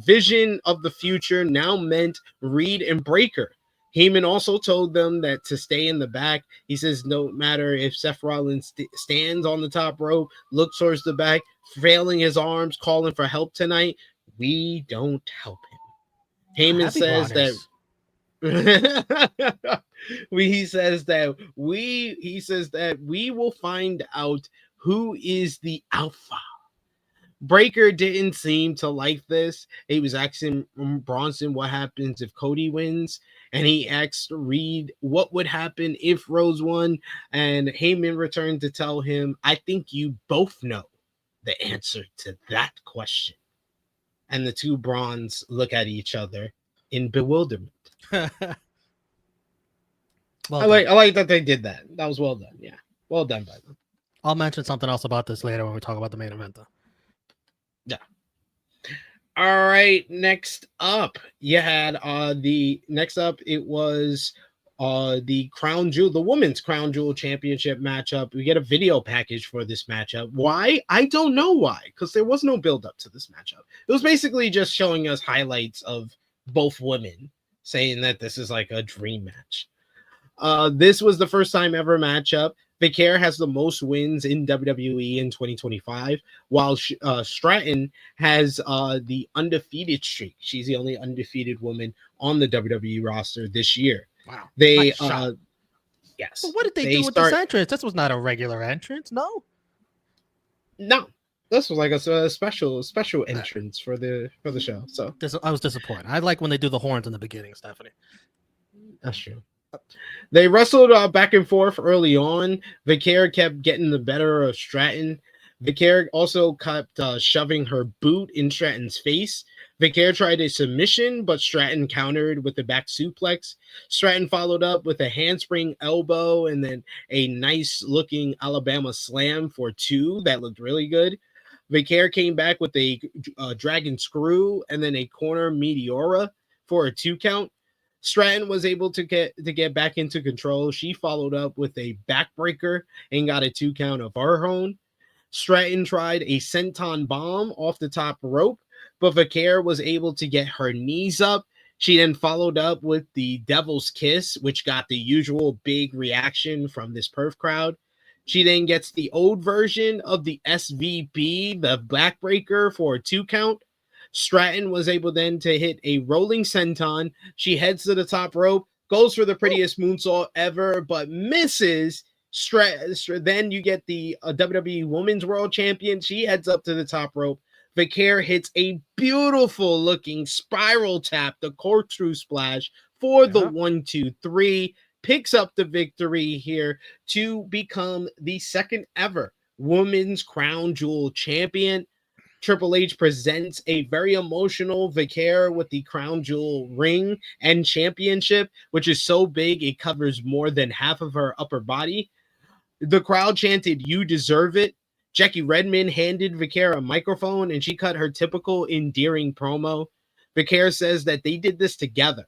vision of the future now meant Reed and Breaker. Heyman also told them that to stay in the back. He says no matter if Seth Rollins stands on the top rope, looks towards the back, flailing his arms, calling for help tonight, we don't help him. Heyman says that. He says that we will find out who is the alpha. Breaker didn't seem to like this. He was asking Bronson what happens if Cody wins, and he asked Reed what would happen if Rhodes won, and Heyman returned to tell him, I think you both know the answer to that question. and the two Bronze look at each other in bewilderment. Well I done. like that they did that. That was well done. Yeah, well done by them. I'll mention something else about this later when we talk about the main event, though. Yeah. All right. Next up, you had it was the Crown Jewel, the Women's Crown Jewel Championship matchup. We get a video package for this matchup. Why? I don't know why, because there was no build up to this matchup. It was basically just showing us highlights of both women, saying that this is like a dream match. This was the first time ever matchup. Vaquer has the most wins in WWE in 2025, while Stratton has the undefeated streak. She's the only undefeated woman on the WWE roster this year. Wow. They, Nice shot. yes. But what did they do with this entrance? This was not a regular entrance, no? No. This was like a special entrance for the show. So I was disappointed. I like when they do the horns in the beginning, Stephanie. that's true. They wrestled back and forth early on. Vaquer kept getting the better of Stratton. Vaquer also kept shoving her boot in Stratton's face. Vaquer tried a submission, but Stratton countered with the back suplex. Stratton followed up with a handspring elbow and then a nice-looking Alabama slam for 2 that looked really good. Vaquer came back with a dragon screw and then a corner meteora for a 2 count. Stratton was able to get back into control. She followed up with a backbreaker and got a 2 count of her own. Stratton tried a senton bomb off the top rope, but Vaquer was able to get her knees up. She then followed up with the Devil's Kiss, which got the usual big reaction from this perf crowd. She then gets the old version of the SVP, the backbreaker, for a 2 count. Stratton was able then to hit a rolling senton. She heads to the top rope, goes for the prettiest moonsault ever, but misses. Then you get the WWE Women's World Champion. She heads up to the top rope. Vaquer hits a beautiful looking spiral tap, the corkscrew splash for the 1-2-3. Picks up the victory here to become the second ever Women's Crown Jewel Champion. Triple H presents a very emotional Vaquer with the Crown Jewel ring and championship, which is so big it covers more than half of her upper body. The crowd chanted, "You deserve it." Jackie Redmond handed Vaquer a microphone and she cut her typical endearing promo. Vaquer says that they did this together.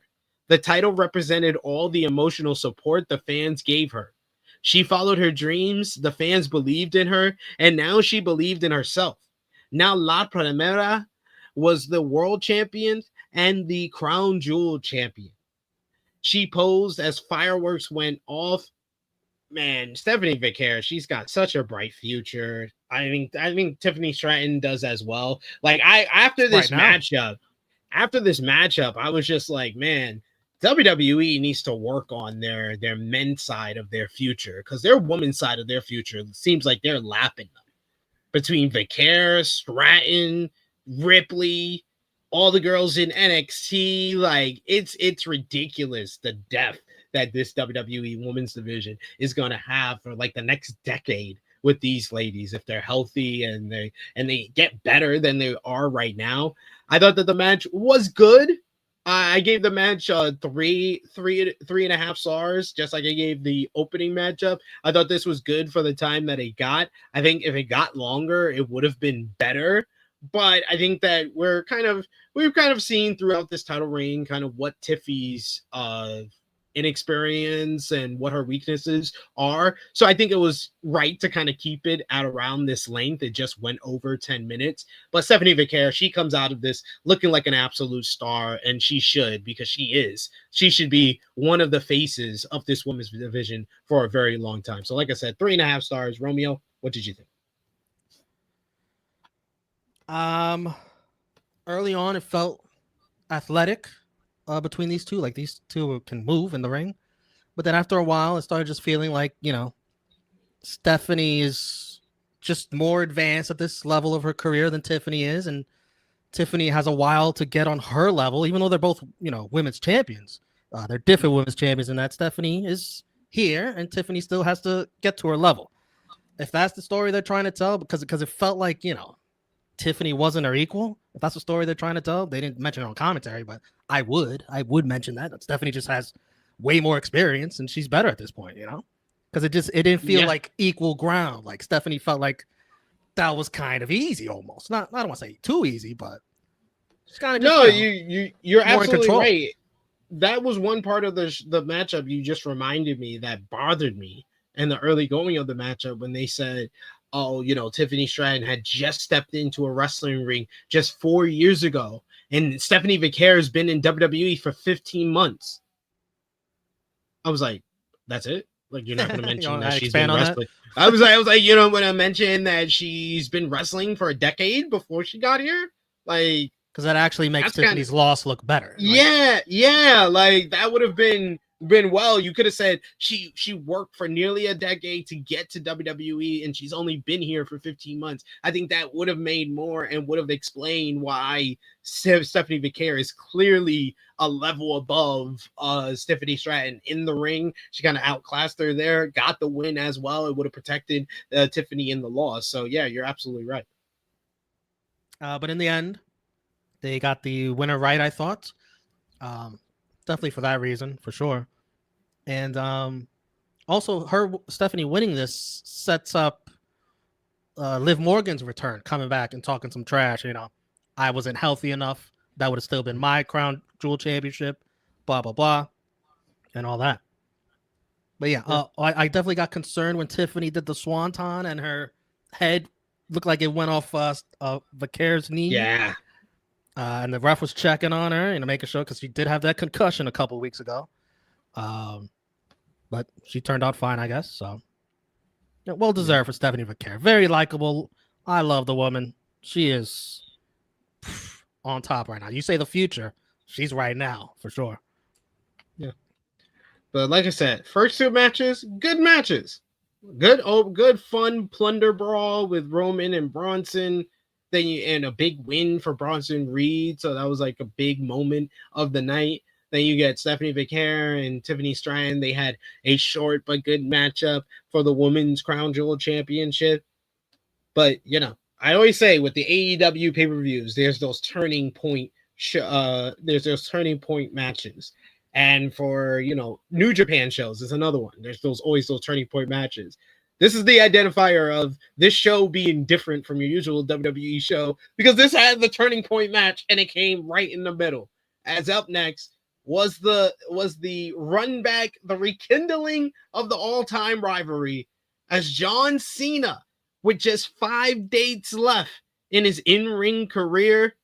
The title represented all the emotional support the fans gave her. She followed her dreams, the fans believed in her, and now she believed in herself. Now La Primera was the world champion and the Crown Jewel champion. She posed as fireworks went off. Man, Stephanie Vaquer, she's got such a bright future. I think Tiffany Stratton does as well. Like after this matchup, I was just like, man, WWE needs to work on their men's side of their future, because their women's side of their future seems like they're lapping them. Between Vaquer, Stratton, Ripley, all the girls in NXT, like it's ridiculous the depth that this WWE women's division is going to have for like the next decade with these ladies, if they're healthy and they get better than they are right now. I thought that the match was good. I gave the match 3.5 stars, just like I gave the opening matchup. I thought this was good for the time that it got. I think if it got longer, it would have been better. But I think that we've kind of seen throughout this title reign kind of what Tiffy's inexperience and what her weaknesses are. So I think it was right to kind of keep it at around this length. It just went over 10 minutes. But Stephanie Vaquer, she comes out of this looking like an absolute star, and she should, because she is. She should be one of the faces of this women's division for a very long time. So like I said, 3.5 stars. Romeo, what did you think? Early on, it felt athletic between these two. Like, these two can move in the ring. But then after a while, it started just feeling like, Stephanie is just more advanced at this level of her career than Tiffany is. And Tiffany has a while to get on her level, even though they're both, women's champions. They're different women's champions in that Stephanie is here and Tiffany still has to get to her level. If that's the story they're trying to tell, because it felt like, Tiffany wasn't her equal, If that's the story they're trying to tell, they didn't mention it on commentary, but I would mention that. Stephanie just has way more experience and she's better at this point, because it didn't feel like equal ground. Like Stephanie felt like that was kind of easy almost. Not I don't want to say too easy, but it's kind of no. You're absolutely right. That was one part of the matchup you just reminded me that bothered me in the early going of the matchup when they said, oh, Tiffany Stratton had just stepped into a wrestling ring just 4 years ago, and Stephanie Vaquer has been in WWE for 15 months. I was like, that's it? Like, you're not going to mention that she's been wrestling? I was like, when I mentioned that she's been wrestling for a decade before she got here, like, because that actually makes Tiffany's loss look better. Yeah, like that would have been well. You could have said she worked for nearly a decade to get to WWE, and she's only been here for 15 months. I think that would have made more and would have explained why Stephanie Vaquer is clearly a level above Stephanie Stratton in the ring. She kind of outclassed her there, got the win as well. It would have protected Tiffany in the loss. So yeah, you're absolutely right. But in the end, they got the winner right, I thought. Definitely for that reason, for sure. And also, Stephanie winning this sets up Liv Morgan's return, coming back and talking some trash. I wasn't healthy enough. That would have still been my crown jewel championship, blah, blah, blah, and all that. But yeah, I definitely got concerned when Tiffany did the swanton and her head looked like it went off Vaquer's knee. Yeah. And the ref was checking on her, making sure, because she did have that concussion a couple of weeks ago. But she turned out fine, I guess. So, well deserved for Stephanie Vaquer. Very likable. I love the woman. She is on top right now. You say the future, she's right now for sure. Yeah. But like I said, first two matches, good matches. Good fun plunder brawl with Roman and Bronson. And a big win for Bronson Reed. So that was like a big moment of the night. Then you get Stephanie Vaquer and Tiffany Stratton. They had a short but good matchup for the Women's Crown Jewel Championship. But, I always say with the AEW pay-per-views, there's those turning point matches. And for, New Japan shows, there's another one. There's always those turning point matches. This is the identifier of this show being different from your usual WWE show, because this had the turning point match and it came right in the middle. As up next was the run back, the rekindling of the all-time rivalry, as John Cena, with just 5 dates left in his in-ring career,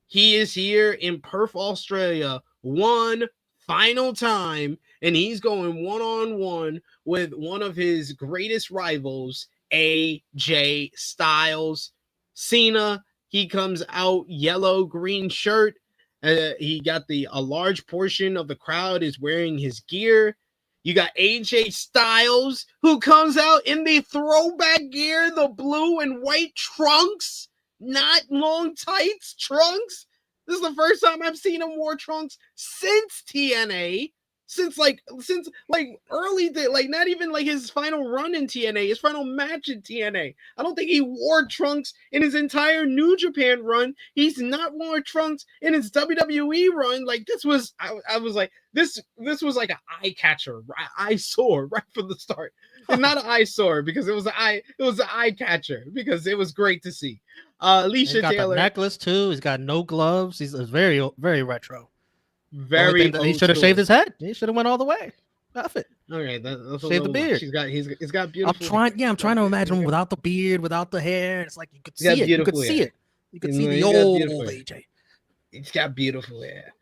he is here in Perth, Australia, one final time, and he's going one-on-one with one of his greatest rivals, AJ Styles. Cena, he comes out yellow-green shirt. He got a large portion of the crowd is wearing his gear. You got AJ Styles, who comes out in the throwback gear, the blue and white trunks, not long tights, trunks. This is the first time I've seen him wear trunks since TNA. Since early day, not even like his final run in TNA, his final match in TNA. I don't think he wore trunks in his entire New Japan run. He's not worn trunks in his WWE run. Like this was, I was like, this was like an eye catcher, eyesore right from the start. And not an eyesore because it was an eye catcher because it was great to see. Alicia got Taylor, the necklace too. He's got no gloves. He's very, very retro. Very. He should have shaved his head. He should have went all the way. Off it. Okay, that's shave the beard. He's got beautiful. I'm trying to imagine him without the beard, without the hair. It's like you could see it. You could see it. You could see the old AJ. He's got beautiful hair.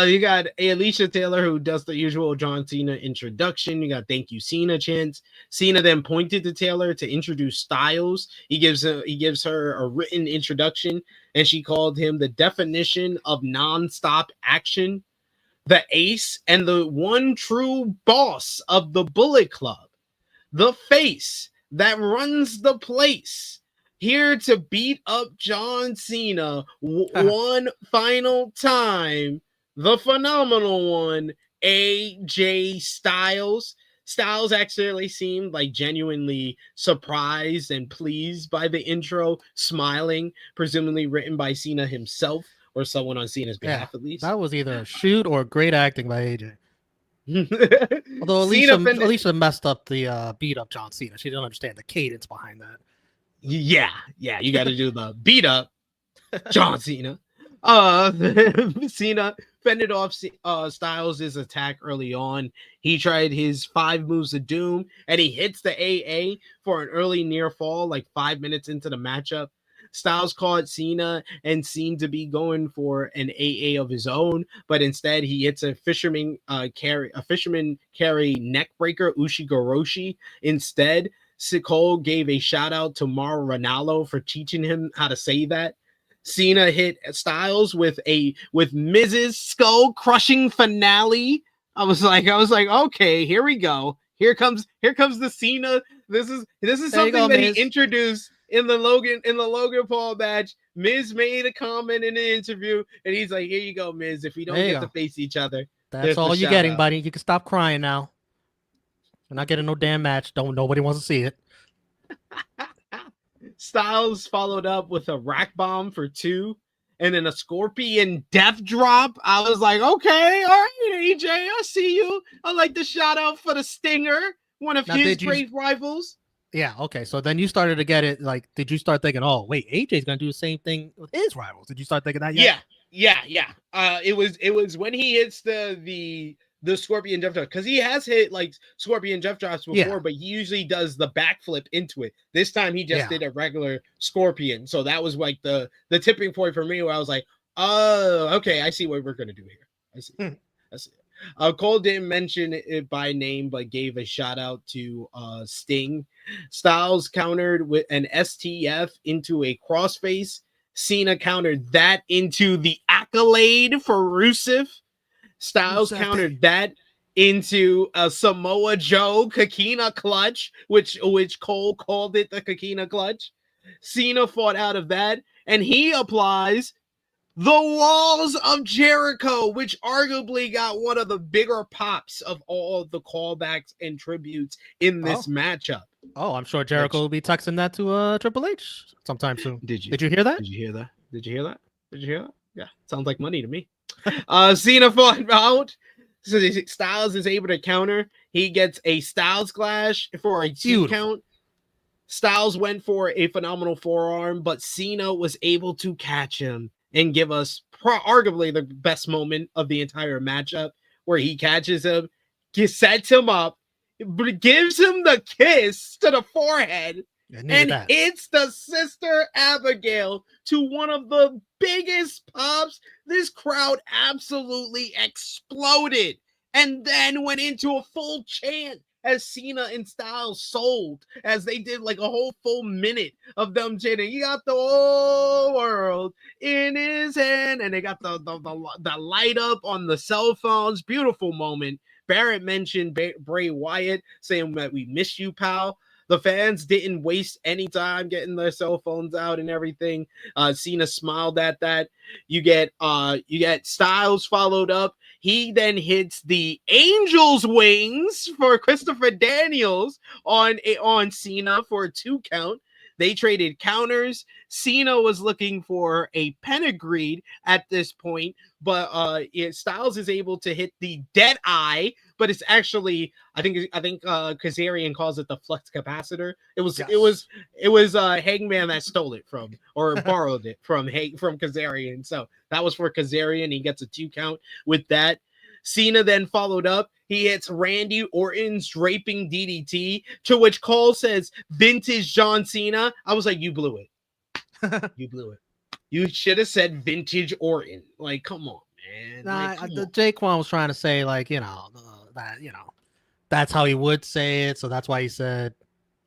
You got Alicia Taylor, who does the usual John Cena introduction. You got thank you Cena chants. Cena then pointed to Taylor to introduce Styles. He gives her a written introduction, and she called him the definition of nonstop action, the ace, and the one true boss of the Bullet Club, the face that runs the place. Here to beat up John Cena one final time, the phenomenal one, AJ Styles. Styles actually seemed like genuinely surprised and pleased by the intro, smiling, presumably written by Cena himself or someone on Cena's behalf at least. That was either a shoot or great acting by AJ. Although Cena Alicia messed up the beat up John Cena. She didn't understand the cadence behind that. Yeah, you got to do the beat up John Cena. Cena fended off Styles' attack early on. He tried his 5 moves of doom, and he hits the AA for an early near fall, like 5 minutes into the matchup. Styles caught Cena and seemed to be going for an AA of his own, but instead he hits a fisherman carry neck breaker, Ushigoroshi. Instead, Cole gave a shout out to Mauro Ranallo for teaching him how to say that. Cena hit Styles with Miz's skull crushing finale. I was like, okay, here we go. Here comes the Cena. This is something that he introduced in the Logan Paul match. Miz made a comment in an interview, and he's like, "Here you go, Miz. If we don't get to face each other, that's all you're getting, buddy. You can stop crying now. We're not getting no damn match. Nobody wants to see it." Styles followed up with a rack bomb for 2, and then a scorpion death drop. I was like, okay, all right, AJ, I see you. I like the shout out for the Stinger, one of his great rivals. Yeah, okay. So then you started to get it. Like, did you start thinking, oh, wait, AJ's gonna do the same thing with his rivals? Did you start thinking that yet? Yeah. It was when he hits the scorpion death drop, because he has hit like scorpion death drops before, but he usually does the backflip into it. This time he just did a regular scorpion. So that was like the tipping point for me, where I was like, oh, okay, I see what we're gonna do here. I see. Cole didn't mention it by name, but gave a shout out to Sting. Styles countered with an STF into a crossface. Cena countered that into the accolade for Rusev. Styles countered that into a Samoa Joe Kakina clutch, which Cole called it the Kakina clutch. Cena fought out of that, and he applies the Walls of Jericho, which arguably got one of the bigger pops of all of the callbacks and tributes in this matchup. Oh, I'm sure Jericho will be texting that to Triple H sometime soon. Did you hear that? Did you hear that? Yeah, sounds like money to me. Cena fought out. So Styles is able to counter. He gets a Styles Clash for a 2 count. Styles went for a phenomenal forearm, but Cena was able to catch him and give us arguably the best moment of the entire matchup, where he catches him, sets him up, gives him the kiss to the forehead, and it's the Sister Abigail to one of the biggest pops. This crowd absolutely exploded and then went into a full chant as Cena and Styles sold, as they did like a whole full minute of them chanting, "He got the whole world in his hand," and they got the light up on the cell phones. Beautiful moment. Barrett mentioned Bray Wyatt saying that we miss you, pal. The fans didn't waste any time getting their cell phones out and everything. Cena smiled at that. You get Styles followed up. He then hits the Angel's Wings for Christopher Daniels on Cena for a 2 count. They traded counters. Cena was looking for a pedigree at this point, but Styles is able to hit the dead eye, but it's actually I think Kazarian calls it the flux capacitor. It was Hangman that stole it from or borrowed it from Kazarian. So that was for Kazarian. He gets a 2 count with that. Cena then followed up. He hits Randy Orton's draping DDT, to which Cole says, "Vintage John Cena." I was like, you blew it. You blew it. You should have said vintage Orton. Like, come on, man. Jaquan was trying to say, like, that's how he would say it. So that's why he said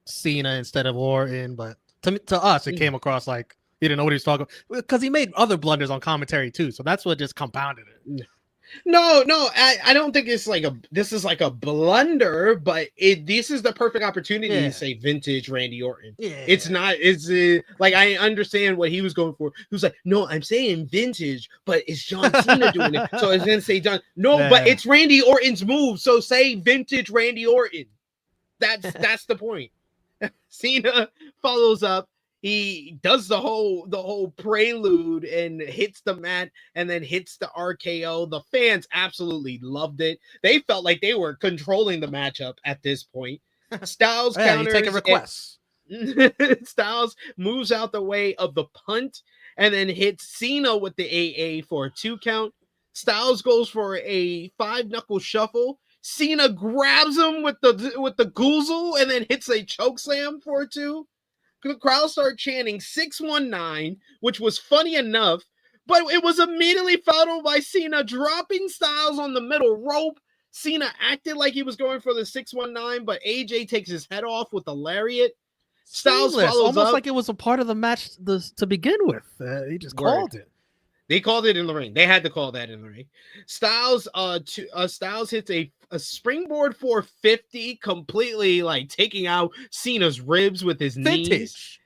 Cena instead of Orton. But to us, it came across like he didn't know what he was talking about, because he made other blunders on commentary too. So that's what just compounded it. No, I don't think it's like this is like a blunder, but this is the perfect opportunity Yeah. to say vintage Randy Orton. Yeah. It's not, like, I understand what he was going for. He was like, no, I'm saying vintage, but it's John Cena doing it. So I was going to say John. No, Yeah. but it's Randy Orton's move. So say vintage Randy Orton. That's the point. Cena follows up. He does the whole prelude and hits the mat and then hits the RKO. The fans absolutely loved it. They felt like they were controlling the matchup at this point. Styles counters. You take a request. Styles moves out the way of the punt and then hits Cena with the AA for a 2 count. Styles goes for a 5-knuckle shuffle. Cena grabs him with the goozle and then hits a choke slam for a 2. The crowd started chanting 619, which was funny enough, but it was immediately followed by Cena dropping Styles on the middle rope. Cena acted like he was going for the 619, but AJ takes his head off with a lariat. Styles Seamless, follows almost up. like it was a part of the match to begin with. He just called it. They called it in the ring. They had to call that in the ring. Styles hits a springboard 450, completely like taking out Cena's ribs with his knees.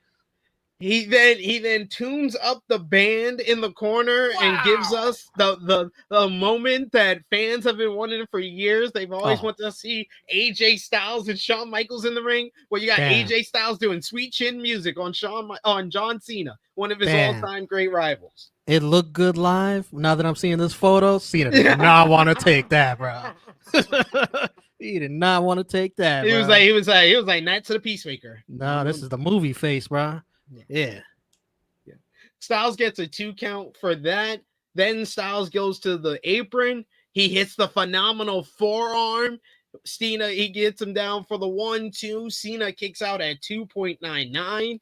He then tunes up the band in the corner and gives us the moment that fans have been wanting for years. They've always wanted to see AJ Styles and Shawn Michaels in the ring. Well, you got AJ Styles doing sweet chin music on John Cena, one of his all-time great rivals. It looked good live. Now that I'm seeing this photo, Cena did not want to take that, bro. He did not want to take that. He was like Knights of the Peacemaker. No, this is the movie face, bro. Yeah. Styles gets a 2 count for that. Then Styles goes to the apron. He hits the phenomenal forearm. Cena, he gets him down for the 1-2. Cena kicks out at 2.99.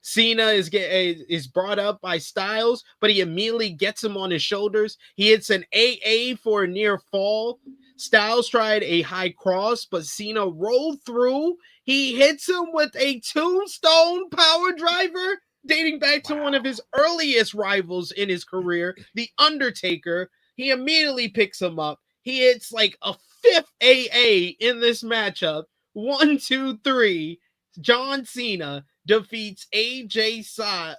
Cena is brought up by Styles, but he immediately gets him on his shoulders. He hits an AA for a near fall. Styles tried a high cross, but Cena rolled through. He hits him with a tombstone power driver, dating back to one of his earliest rivals in his career, The Undertaker. He immediately picks him up. He hits like a 5th AA in this matchup. 1, 2, 3. John Cena defeats AJ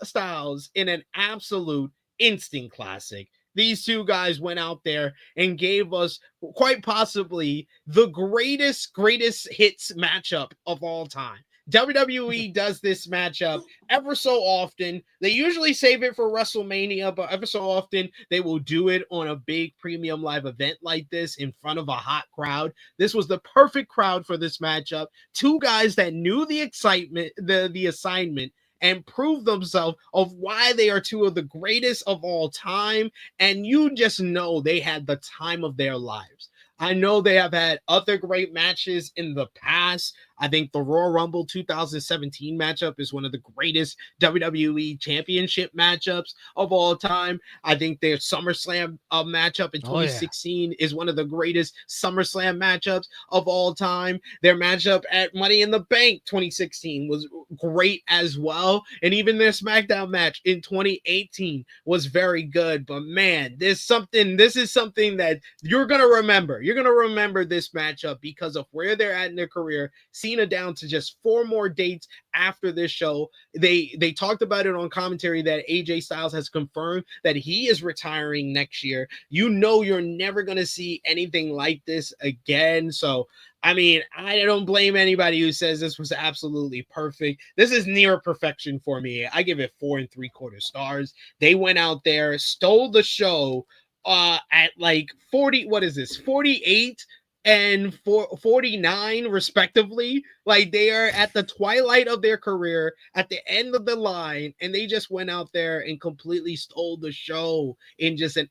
Styles in an absolute instant classic. These two guys went out there and gave us quite possibly the greatest hits matchup of all time. WWE does this matchup ever so often. They usually save it for WrestleMania, but ever so often they will do it on a big premium live event like this in front of a hot crowd. This was the perfect crowd for this matchup. Two guys that knew the excitement, the assignment, and proved themselves of why they are two of the greatest of all time. And you just know they had the time of their lives. I know they have had other great matches in the past. I think the Royal Rumble 2017 matchup is one of the greatest WWE championship matchups of all time. I think their SummerSlam matchup in 2016 is one of the greatest SummerSlam matchups of all time. Their matchup at Money in the Bank 2016 was great as well. And even their SmackDown match in 2018 was very good. But man, this is something that you're going to remember. You're going to remember this matchup because of where they're at in their career. Cena down to just 4 more dates after this show. They talked about it on commentary that AJ Styles has confirmed that he is retiring next year. You know you're never going to see anything like this again. So, I mean, I don't blame anybody who says this was absolutely perfect. This is near perfection for me. I give it 4 3/4 stars. They went out there, stole the show at like 48 and 49 respectively. Like, they are at the twilight of their career, at the end of the line, and they just went out there and completely stole the show in just an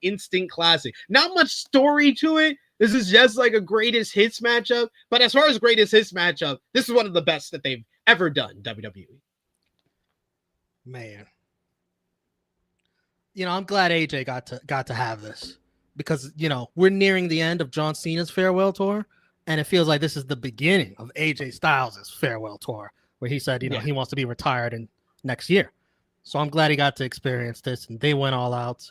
instant classic. Not much story to it. This is just like a greatest hits matchup. But as far as greatest hits matchup, this is one of the best that they've ever done, WWE. Man. You know, I'm glad AJ got to have this. Because, you know, we're nearing the end of John Cena's farewell tour, and it feels like this is the beginning of AJ Styles' farewell tour, where he said, you know, he wants to be retired in next year. So I'm glad he got to experience this, and they went all out.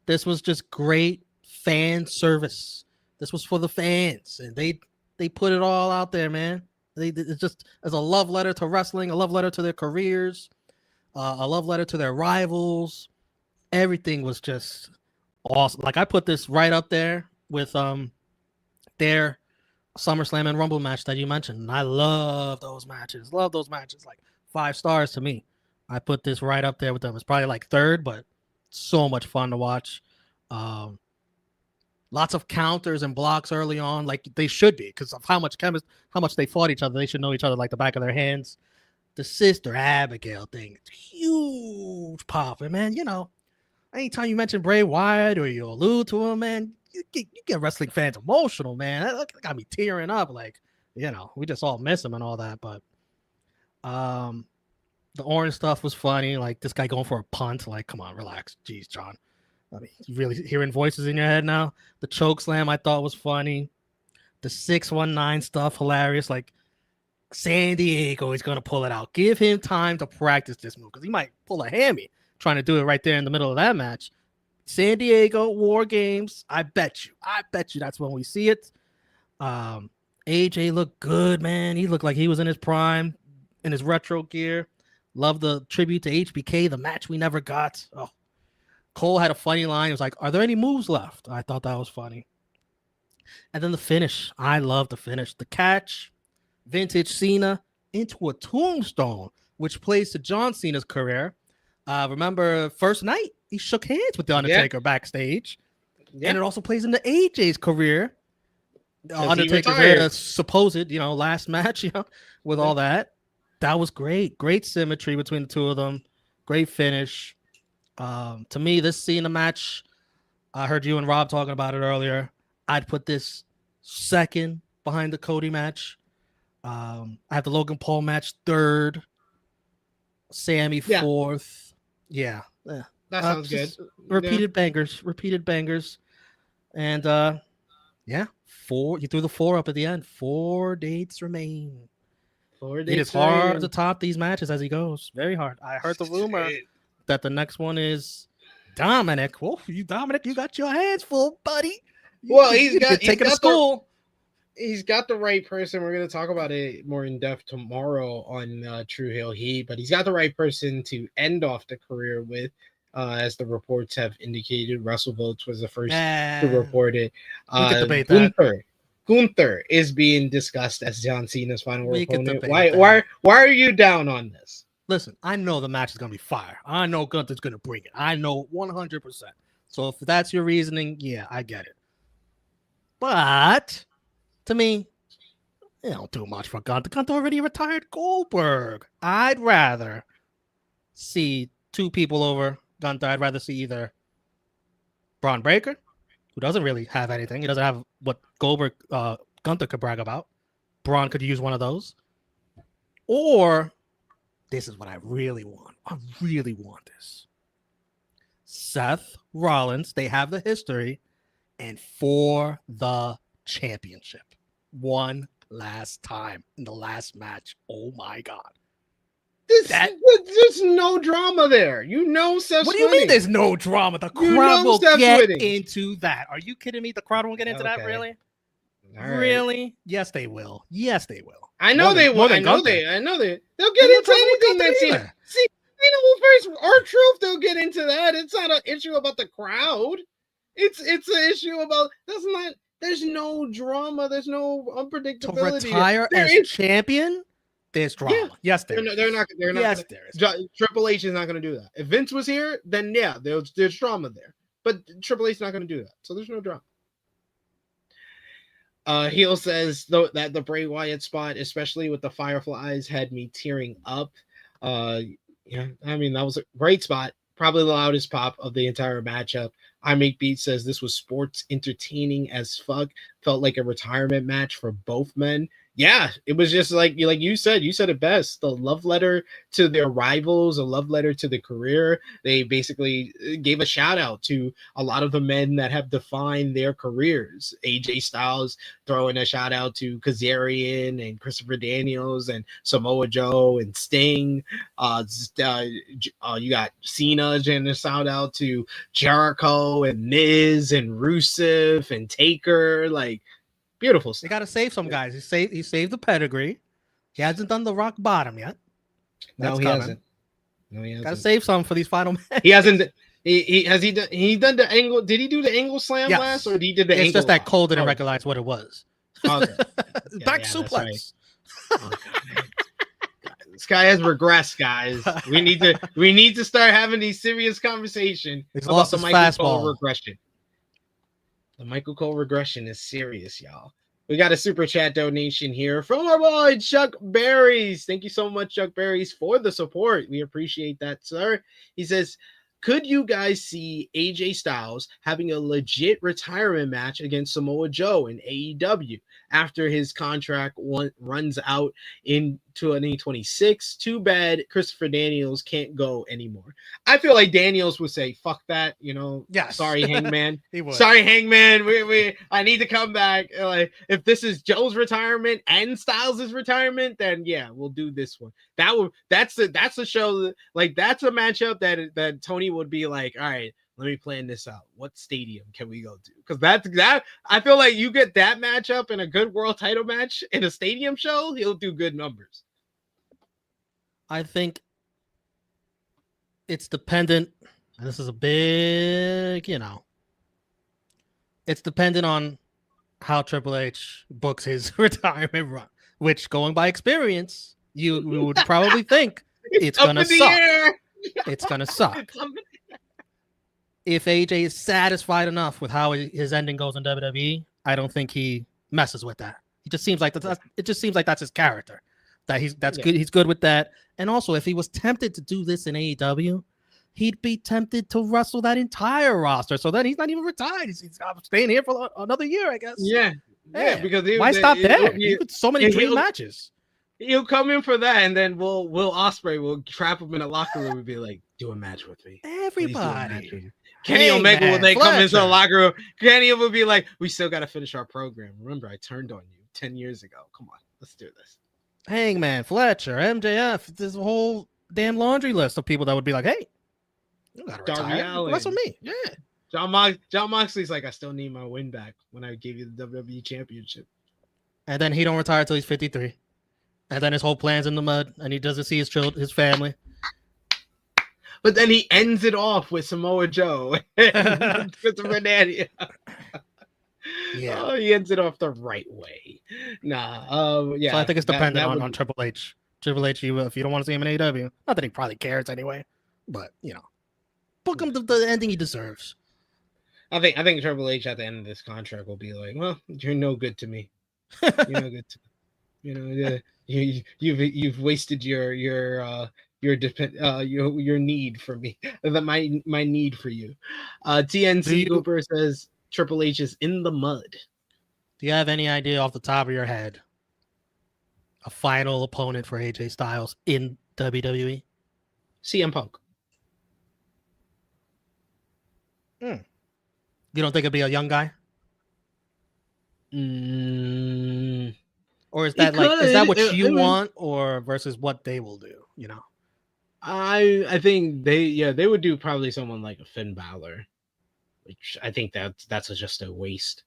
This was just great fan service. This was for the fans, and they put it all out there, man. It's just as a love letter to wrestling, a love letter to their careers, a love letter to their rivals. Everything was just awesome. Like I put this right up there with their SummerSlam and Rumble match that you mentioned. And I love those matches. Love those matches. Like 5 stars to me. I put this right up there with them. It's probably like third, but so much fun to watch. Lots of counters and blocks early on, like they should be, because of how much they fought each other. They should know each other like the back of their hands. The Sister Abigail thing, it's huge pop. And man, you know, anytime you mention Bray Wyatt or you allude to him, man, you get wrestling fans emotional, man. That got me tearing up. Like, you know, we just all miss him and all that. But the orange stuff was funny. Like this guy going for a punt. Like, come on, relax. Jeez, John. I mean, you really hearing voices in your head now. The choke slam I thought was funny. The 619 stuff, hilarious. Like San Diego, he's going to pull it out. Give him time to practice this move because he might pull a hammy trying to do it right there in the middle of that match. San Diego, War Games, I bet you that's when we see it. AJ looked good, man. He looked like he was in his prime, in his retro gear. Love the tribute to HBK, the match we never got. Oh. Cole had a funny line. He was like, are there any moves left? I thought that was funny. And then the finish. I love the finish. The catch, vintage Cena into a tombstone, which plays to John Cena's career. Remember, first night, he shook hands with The Undertaker backstage. Yeah. And it also plays into AJ's career. Undertaker's supposed, last match, with all that. That was great. Great symmetry between the two of them. Great finish. To me, this Cena match, I heard you and Rob talking about it earlier. I'd put this second behind the Cody match. I have the Logan Paul match third. Sammy fourth. Yeah. That sounds good. Repeated bangers. And 4. You threw the 4 up at the end. 4 dates remain. 4 dates. It is hard to top these matches as he goes. Very hard. I heard the rumor that the next one is Dominic. Well, Dominic, you got your hands full, buddy. He's got the right person. We're going to talk about it more in depth tomorrow on True Heel Heat, but he's got the right person to end off the career with, as the reports have indicated. Russell Votes was the first to report it. We can debate that. Gunther is being discussed as John Cena's final opponent. Why are you down on this? Listen, I know the match is going to be fire. I know Gunther's going to bring it. I know 100%. So if that's your reasoning, yeah, I get it. But to me, they don't do much for Gunther. Gunther already retired Goldberg. I'd rather see 2 people over Gunther. I'd rather see either Braun Breaker, who doesn't really have anything. He doesn't have what Gunther could brag about. Braun could use one of those. Or this is what I really want. I really want this. Seth Rollins, they have the history, and for the championship. One last time in the last match. Oh my God. There's no drama there. Seth's What do you mean there's no drama? The crowd will get into that. Are you kidding me? The crowd won't get into that, really? Right. Really? Yes, they will. I know they will. I know they. They'll get into anything that's Cena. See, Cena will face R-Truth. They'll get into that. It's not an issue about the crowd. It's an issue about there's no drama. There's no unpredictability. To retire as champion, there's drama. Yeah. Yes, there is. They're not. Yes, there is. Triple H is not going to do that. If Vince was here, then yeah, there's drama there. But Triple H is not going to do that. So there's no drama. Heel says that the Bray Wyatt spot, especially with the Fireflies, had me tearing up. I mean, that was a great spot. Probably the loudest pop of the entire matchup. I Make Beats says this was sports entertaining as fuck. Felt like a retirement match for both men. Yeah, it was just like you said it best. The love letter to their rivals, a love letter to the career. They basically gave a shout out to a lot of the men that have defined their careers. AJ Styles throwing a shout out to Kazarian and Christopher Daniels and Samoa Joe and Sting. You got Cena and a shout out to Jericho and Miz and Rusev and Taker. Like, beautiful stuff. They got to save some guys. He saved the pedigree. He hasn't done the rock bottom yet. No, he hasn't. No, he hasn't. Got to save some for these final matches. He hasn't. He done the angle. Did he do the angle slam last, or he did the? It's angle just that lock? Cole didn't recognize what it was. Okay. Back suplex. Right. Oh, this guy has regressed, guys. We need to start having these serious conversation He's about lost the his Michael Cole fastball. regression. The Michael Cole regression is serious, y'all. We got a super chat donation here from our boy Chuck Berries. Thank you so much, Chuck Berries, for the support. We appreciate that, sir. He says, could you guys see AJ Styles having a legit retirement match against Samoa Joe in AEW after his contract runs out in 2026? Too bad Christopher Daniels can't go anymore. I feel like Daniels would say, fuck that, Yes. Sorry, Hangman. He would. Sorry, Hangman. I need to come back. Like, if this is Joe's retirement and Styles' retirement, then yeah, we'll do this one. That's a show, like, that's a matchup that Tony would be like, all right, let me plan this out. What stadium can we go to? Because that I feel like you get that matchup in a good world title match in a stadium show, he'll do good numbers. I think it's dependent, and this is a big, it's dependent on how Triple H books his retirement run, which, going by experience, you would probably think it's going to suck. It's going to suck. If AJ is satisfied enough with how his ending goes in WWE, I don't think he messes with that. It just seems like that's his character. Good. He's good with that. And also, if he was tempted to do this in AEW, he'd be tempted to wrestle that entire roster. So then he's not even retired. He's staying here for another year, I guess. Yeah, because why stop there? So many dream matches. He'll come in for that, and then Will Ospreay will trap him in a locker room and be like, "Do a match with me." Everybody. Kenny Omega will then come into the locker room. Kenny will be like, "We still got to finish our program. Remember, I turned on you 10 years ago. Come on, let's do this." Hangman, Fletcher, MJF. There's a whole damn laundry list of people that would be like, "Hey, you got to retire. Wrestle me." Yeah. John Moxley's like, "I still need my win back when I gave you the WWE Championship." And then he don't retire until he's 53. And then his whole plan's in the mud, and he doesn't see his family. But then he ends it off with Samoa Joe and Christopher Daniels. Yeah. Oh, he ends it off the right way. Yeah. So I think it's dependent on Triple H. Triple H, if you don't want to see him in AEW, not that he probably cares anyway, but book him the ending he deserves. I think Triple H at the end of this contract will be like, "Well, you're no good to me. You're no good to me. You've wasted your need for me, my need for you." TNC Cooper says Triple H is in the mud. Do you have any idea off the top of your head a final opponent for AJ Styles in WWE? CM Punk. You don't think it'd be a young guy? Or is that is that what you want, or versus what they will do? I think they would do probably someone like a Finn Balor, which I think that's just a waste.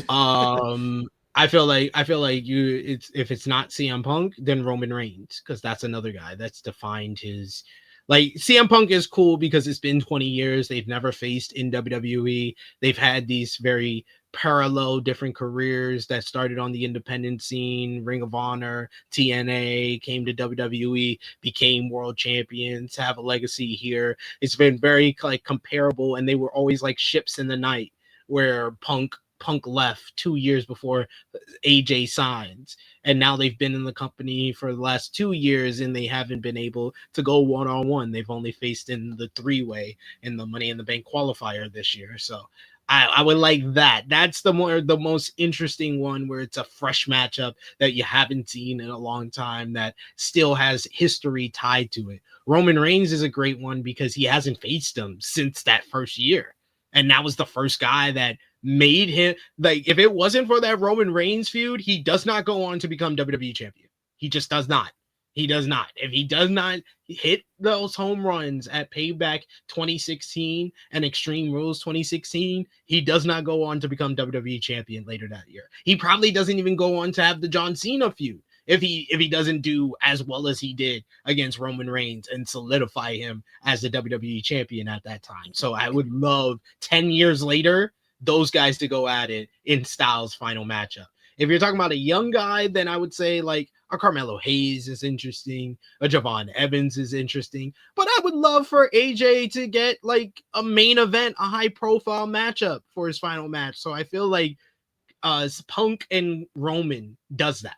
I feel like if it's not CM Punk, then Roman Reigns, because that's another guy that's defined his. Like, CM Punk is cool because it's been 20 years. They've never faced in WWE. They've had these very parallel different careers that started on the independent scene, Ring of Honor, TNA, came to WWE, became world champions, have a legacy here. It's been very comparable, and they were always like ships in the night, where Punk left 2 years before AJ signs, and now they've been in the company for the last 2 years, and they haven't been able to go one-on-one. They've only faced in the three-way in the Money in the Bank qualifier this year. So I would like that. That's the most interesting one where it's a fresh matchup that you haven't seen in a long time that still has history tied to it. Roman Reigns is a great one because he hasn't faced him since that first year. And that was the first guy that made him, like, if it wasn't for that Roman Reigns feud, he does not go on to become WWE champion. He just does not. He does not. If he does not hit those home runs at Payback 2016 and Extreme Rules 2016, he does not go on to become WWE champion later that year. He probably doesn't even go on to have the John Cena feud if he doesn't do as well as he did against Roman Reigns and solidify him as the WWE champion at that time. So I would love 10 years later those guys to go at it in Styles' final matchup. If you're talking about a young guy, then I would say like a Carmelo Hayes is interesting. A Javon Evans is interesting. But I would love for AJ to get like a main event, a high profile matchup for his final match. So I feel like Punk and Roman does that.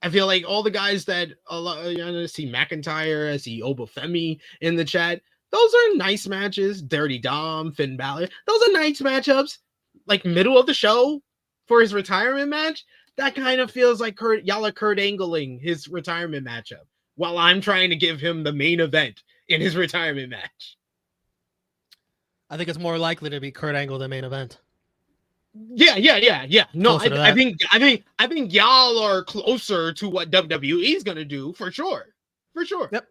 I feel like all the guys that I see McIntyre, I see Obafemi in the chat. Those are nice matches. Dirty Dom, Finn Balor. Those are nice matchups. Like middle of the show for his retirement match. That kind of feels like y'all are Kurt Angling his retirement matchup while I'm trying to give him the main event in his retirement match. I think it's more likely to be Kurt Angle than main event. Yeah. No, I think y'all are closer to what WWE is gonna do for sure. Yep.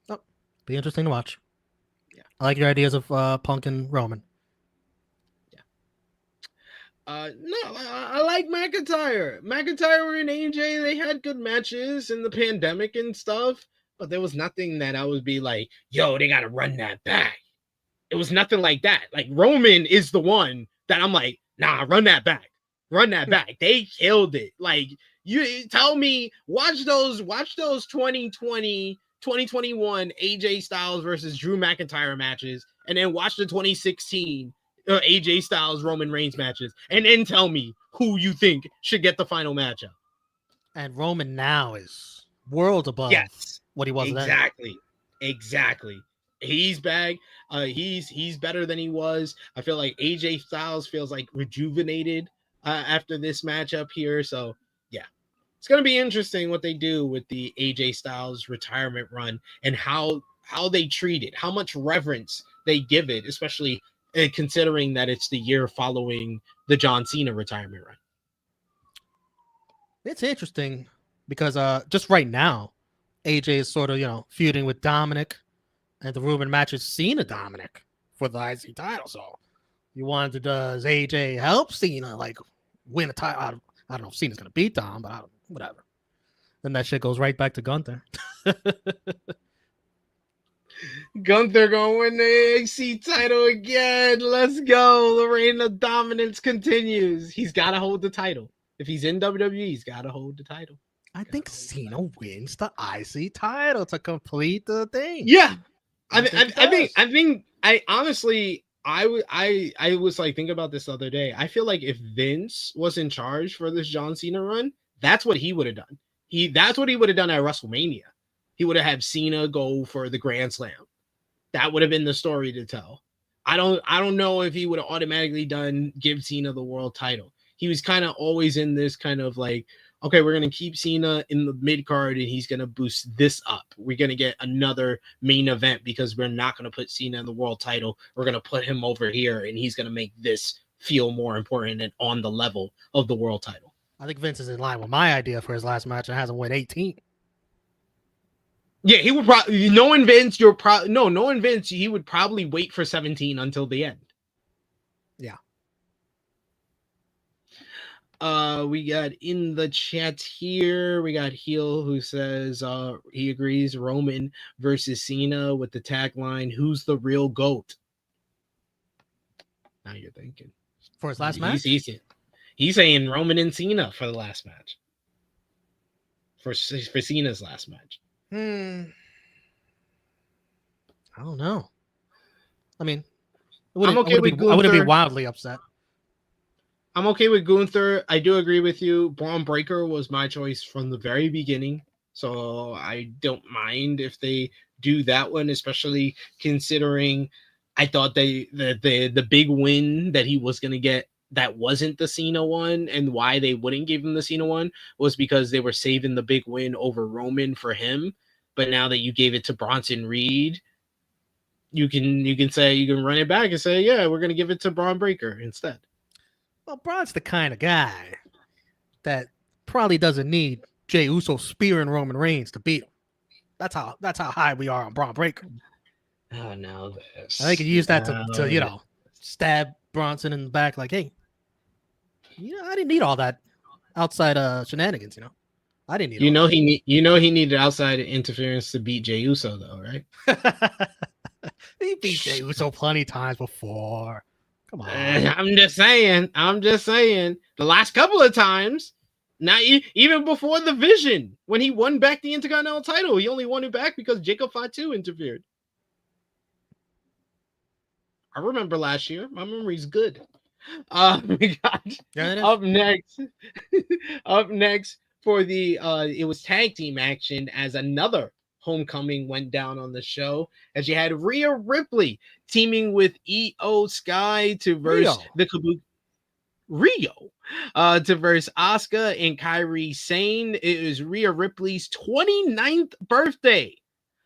Oh, be interesting to watch. Yeah, I like your ideas of Punk and Roman. No, I like McIntyre. McIntyre and AJ, they had good matches in the pandemic and stuff, but there was nothing that I would be like, yo, they gotta run that back. It was nothing like that. Like Roman is the one that I'm like, nah, run that back. They killed it. Like you tell me, watch those 2020, 2021 AJ Styles versus Drew McIntyre matches, and then watch the 2016 AJ Styles Roman Reigns matches, and then tell me who you think should get the final matchup. And Roman now is world above what he was then. Exactly. He's back. He's better than he was. I feel like AJ Styles feels like rejuvenated after this matchup here. So yeah, it's gonna be interesting what they do with the AJ Styles retirement run and how they treat it, how much reverence they give it, especially considering that it's the year following the John Cena retirement run. It's interesting because just right now, AJ is sort of, feuding with Dominic, and the rumored match is Cena Dominic for the IC title. So you wanted, does AJ help Cena like win a title? I don't know if Cena's gonna beat Dom, but whatever. Then that shit goes right back to Gunther. Gunther gonna win the AC title again. Let's go. The reign of dominance continues. He's got to hold the title. If he's in WWE, he's got to hold the title. I think Cena wins the IC title to complete the thing. Yeah, I think honestly, I was like thinking about this the other day. I feel like if Vince was in charge for this John Cena run, that's what he would have done. That's what he would have done at WrestleMania. He would have had Cena go for the Grand Slam. That would have been the story to tell. I don't know if he would have automatically give Cena the world title. He was kind of always in this kind of like, okay, we're going to keep Cena in the mid card and he's going to boost this up. We're going to get another main event because we're not going to put Cena in the world title. We're going to put him over here and he's going to make this feel more important and on the level of the world title. I think Vince is in line with my idea for his last match and hasn't won 18. Yeah, he would probably knowing Vince, he would probably wait for 17 until the end. Yeah. We got in the chat here, we got Heel who says he agrees Roman versus Cena with the tagline, who's the real GOAT? Now you're thinking. For his last match? He's saying Roman and Cena for the last match. For Cena's last match. I don't know. I mean, I wouldn't be wildly upset. I'm okay with Gunther. I do agree with you. Braun Breaker was my choice from the very beginning. So I don't mind if they do that one, especially considering I thought the big win that he was gonna get that wasn't the Cena one, and why they wouldn't give him the Cena one was because they were saving the big win over Roman for him. But now that you gave it to Bronson Reed, you can run it back and say, yeah, we're gonna give it to Braun Breaker instead. Well, Braun's the kind of guy that probably doesn't need Jey Uso spearing Roman Reigns to beat him. That's how high we are on Braun Breaker. Oh no, this. I think he used that to stab Bronson in the back, like, hey, I didn't need all that outside shenanigans, I didn't need he needed outside interference to beat Jey Uso though, right? He beat Jey Uso plenty times before. Come on. I'm just saying. The last couple of times, not even before the Vision, when he won back the Intercontinental title, he only won it back because Jacob Fatu interfered. I remember last year. My memory's good. We got up next for the it was tag team action as another homecoming went down on the show, as you had Rhea Ripley teaming with Io Sky to verse the Kabuki to verse Asuka and Kairi Sane. It was Rhea Ripley's 29th birthday.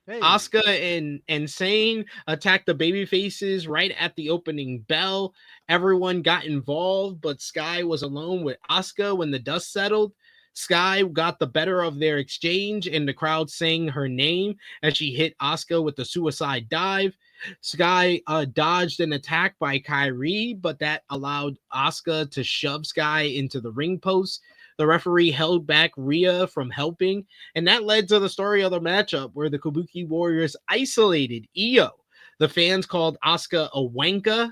Hey. Asuka and Sane attacked the baby faces right at the opening bell. Everyone got involved, but Sky was alone with Asuka when the dust settled. Sky got the better of their exchange, and the crowd sang her name as she hit Asuka with the suicide dive. Sky dodged an attack by Kairi, but that allowed Asuka to shove Sky into the ring post. The referee held back Rhea from helping, and that led to the story of the matchup where the Kabuki Warriors isolated Io. The fans called Asuka a wanka.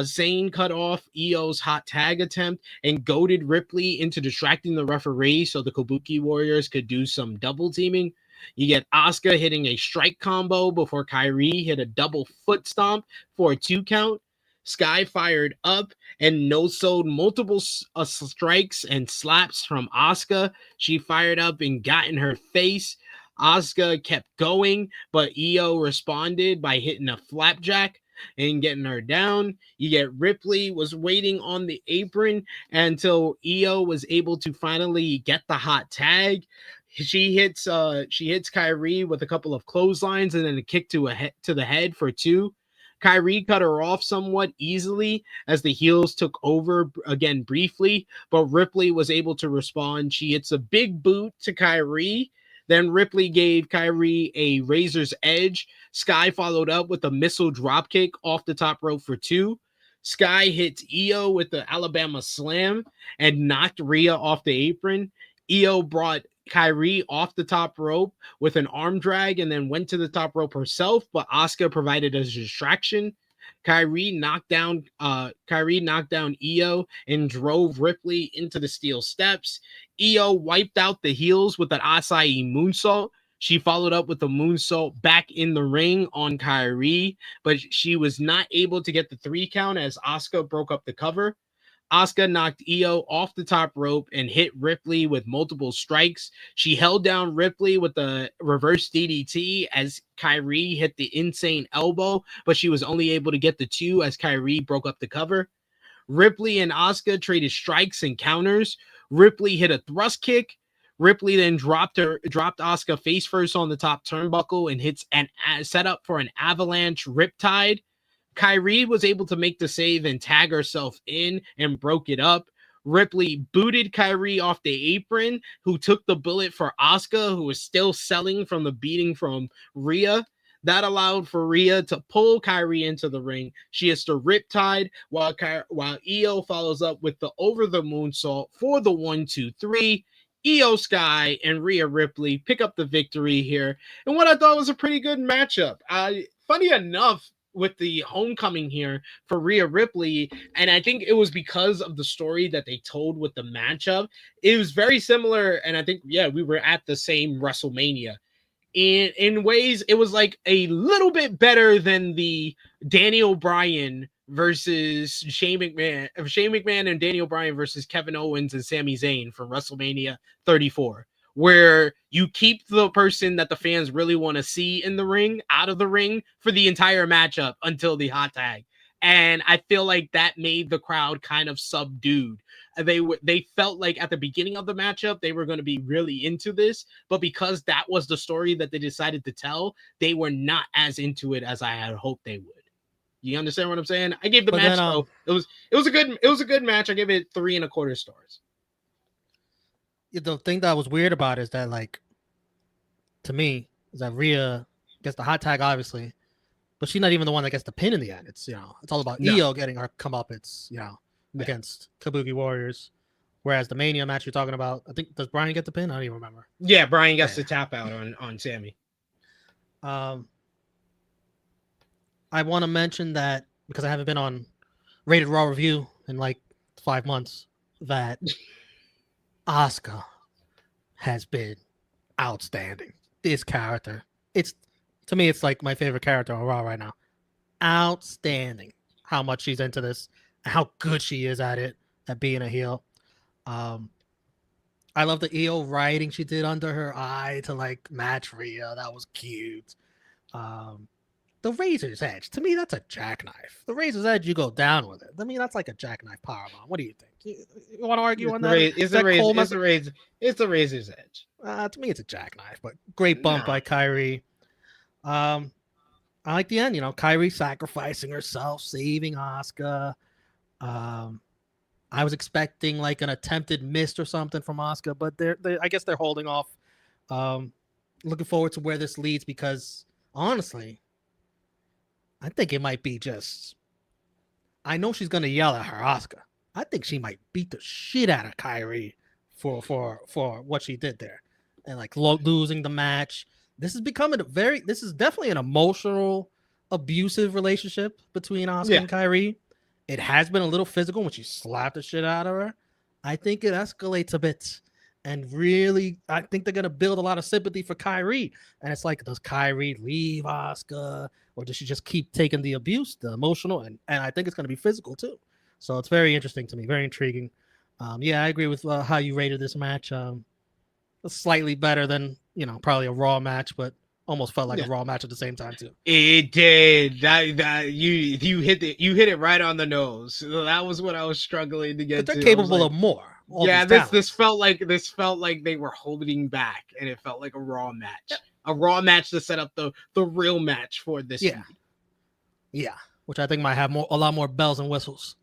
Sane cut off Io's hot tag attempt and goaded Ripley into distracting the referee so the Kabuki Warriors could do some double teaming. You get Asuka hitting a strike combo before Kairi hit a double foot stomp for a 2 count. Sky fired up and no-sold multiple strikes and slaps from Asuka. She fired up and got in her face. Asuka kept going, but Io responded by hitting a flapjack and getting her down. You get Ripley was waiting on the apron until Io was able to finally get the hot tag. She hits Kairi with a couple of clotheslines and then a kick to the head for 2. Kairi cut her off somewhat easily as the heels took over again briefly, but Ripley was able to respond. She hits a big boot to Kairi. Then Ripley gave Kairi a razor's edge. Sky followed up with a missile dropkick off the top rope for 2. Sky hits Io with the Alabama slam and knocked Rhea off the apron. Io brought Kairi off the top rope with an arm drag and then went to the top rope herself, but Asuka provided a distraction. Kairi knocked down Io and drove Ripley into the steel steps. Io wiped out the heels with an Acai moonsault. She followed up with a moonsault back in the ring on Kairi, but she was not able to get the 3 count as Asuka broke up the cover. Asuka knocked Io off the top rope and hit Ripley with multiple strikes. She held down Ripley with the reverse DDT as Kairi hit the insane elbow, but she was only able to get the 2 as Kairi broke up the cover. Ripley and Asuka traded strikes and counters. Ripley hit a thrust kick. Ripley then dropped Asuka face first on the top turnbuckle and hits an set up for an avalanche riptide. Kairi was able to make the save and tag herself in and broke it up. Ripley booted Kairi off the apron, who took the bullet for Asuka, who was still selling from the beating from Rhea. That allowed for Rhea to pull Kairi into the ring. She hits the riptide while Io follows up with the over the moonsault for the 1-2-3. Io Sky and Rhea Ripley pick up the victory here. And what I thought was a pretty good matchup. Funny enough, with the homecoming here for Rhea Ripley, and I think it was because of the story that they told with the matchup. It was very similar, and I think, we were at the same WrestleMania. In ways, it was like a little bit better than the Daniel Bryan versus Shane McMahon and Daniel Bryan versus Kevin Owens and Sami Zayn from WrestleMania 34. where you keep the person that the fans really want to see in the ring out of the ring for the entire matchup until the hot tag. And I feel like that made the crowd kind of subdued. They felt like at the beginning of the matchup they were going to be really into this, but because that was the story that they decided to tell, they were not as into it as I had hoped they would. You understand what I'm saying? I gave the match though. It was a good match. I gave it 3.25 stars. The thing that was weird about it is that, like, to me, is that Rhea gets the hot tag, obviously, but she's not even the one that gets the pin in the end. It's, it's all about Io getting her comeuppance, against Kabuki Warriors. Whereas the Mania match you're talking about, I think, does Brian get the pin? I don't even remember. Yeah, Brian gets the tap out on Sammy. I want to mention that because I haven't been on Rated Raw Review in like 5 months, that Asuka has been outstanding. This character, to me, it's like my favorite character on Raw right now. Outstanding how much she's into this, how good she is at it, at being a heel. I love the Io writing she did under her eye to like match Rhea. That was cute. The Razor's Edge, to me, that's a jackknife. The Razor's Edge, you go down with it. I mean, that's like a jackknife powerbomb. What do you think? You want to argue on that? It's the Razor's Edge. To me, it's a jackknife, but great bump by Kairi. I like the end, Kairi sacrificing herself, saving Asuka. I was expecting like an attempted mist or something from Asuka, but I guess they're holding off. Looking forward to where this leads because honestly, I think it might be just. I know she's gonna yell at her, Asuka. I think she might beat the shit out of Kairi for what she did there, and like losing the match. This is becoming this is definitely an emotional, abusive relationship between Asuka and Kairi. It has been a little physical when she slapped the shit out of her. I think it escalates a bit. And really, I think they're going to build a lot of sympathy for Kairi. And it's like, does Kairi leave Asuka? Or does she just keep taking the abuse, the emotional? And I think it's going to be physical, too. So it's very interesting to me, very intriguing. I agree with how you rated this match. Slightly better than, probably a Raw match, but almost felt like a Raw match at the same time, too. It did. That you hit it right on the nose. So that was what I was struggling to get to. They're capable of more. This felt like they were holding back, and it felt like a Raw match. A Raw match to set up the real match for this. Yeah, which I think might have a lot more bells and whistles.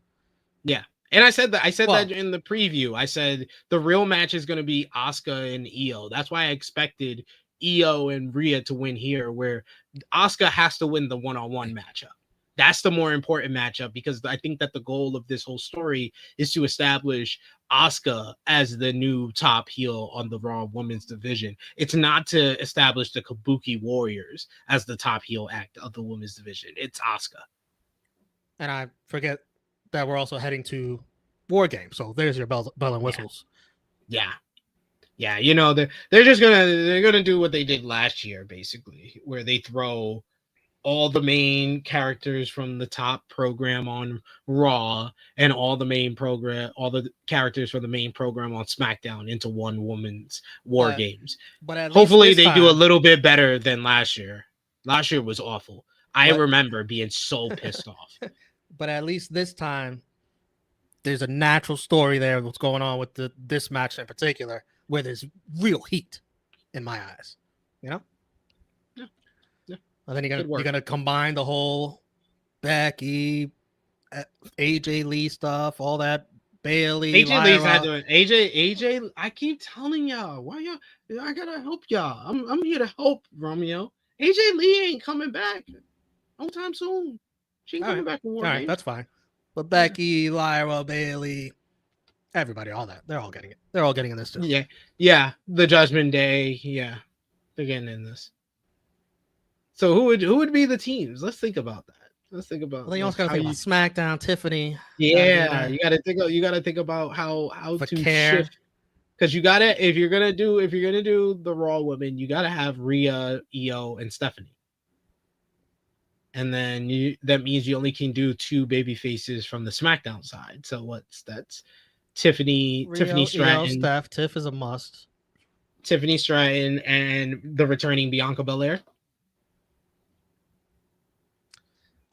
Yeah, and I said that in the preview. I said the real match is going to be Asuka and Io. That's why I expected Io and Rhea to win here, where Asuka has to win the one-on-one matchup. That's the more important matchup because I think that the goal of this whole story is to establish Asuka as the new top heel on the Raw Women's division. It's not to establish the Kabuki Warriors as the top heel act of the Women's division. It's Asuka. And I forget that we're also heading to War Games. So there's your bell and whistles. Yeah. They're just gonna do what they did last year, basically, where they throw all the main characters from the top program on Raw and all the characters from the main program on SmackDown into one woman's War Games. But hopefully they do a little bit better than last year. Last year was awful. I remember being so pissed off. But at least this time, there's a natural story there. What's going on with this match in particular, where there's real heat in my eyes. Yeah. And then you're gonna combine the whole Becky, AJ Lee stuff, all that Bailey. AJ Lee's not doing AJ. I keep telling y'all, why y'all? I gotta help y'all. I'm here to help Romeo. AJ Lee ain't coming back no time soon. She ain't coming back for War Games. All right, that's fine. But Becky, Lyra, Bailey, everybody, all that, they're all getting it. They're all getting in this too. Yeah. The Judgment Day. Yeah, they're getting in this. So who would be the teams? Let's think about that. Well, then you also got to think about SmackDown, Tiffany. Yeah, you got to think about how Vaquer. To shift, because you got to if you're gonna do the Raw women, you got to have Rhea, Io, and Stephanie, and then that means you only can do 2 baby faces from the SmackDown side. So that's Tiffany, Rio, Stratton, Steph. Tiff is a must. Tiffany Stratton, and the returning Bianca Belair.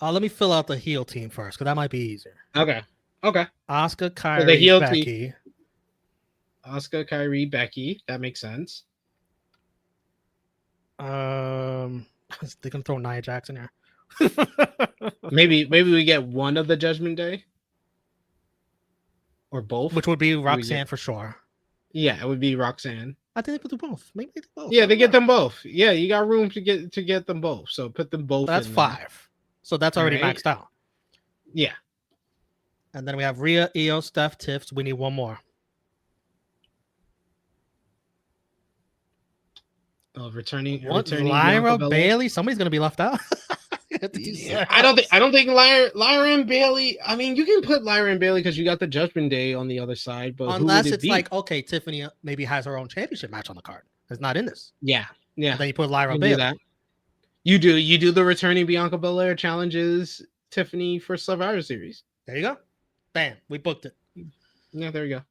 Let me fill out the heel team first, because that might be easier. Okay. Asuka, So the heel Kairi, team. Becky. Asuka, Kairi, Becky. That makes sense. They can throw Nia Jax in there. Maybe we get one of the Judgment Day, or both, Which would be Roxanne for sure. Yeah, it would be Roxanne. I think they could do both. Maybe they do both. Yeah, they get them both. Yeah, you got room to get them both. So put them both. That's in 5. There. So that's already Right. maxed out. Yeah. And then we have Rhea, Io, Steph, Tiffs. We need one more. Returning Lyra, Bailey. Somebody's gonna be left out. Yeah, I don't think Lyra and Bailey. I mean, you can put Lyra and Bailey because you got the Judgment Day on the other side, but unless who would it's be? like, okay, Tiffany maybe has her own championship match on the card. It's not in this. Yeah. And then you put Lyra You Bailey. do that. You do the returning Bianca Belair challenges Tiffany for Survivor Series. There you go. Bam, we booked it. Yeah, there you go.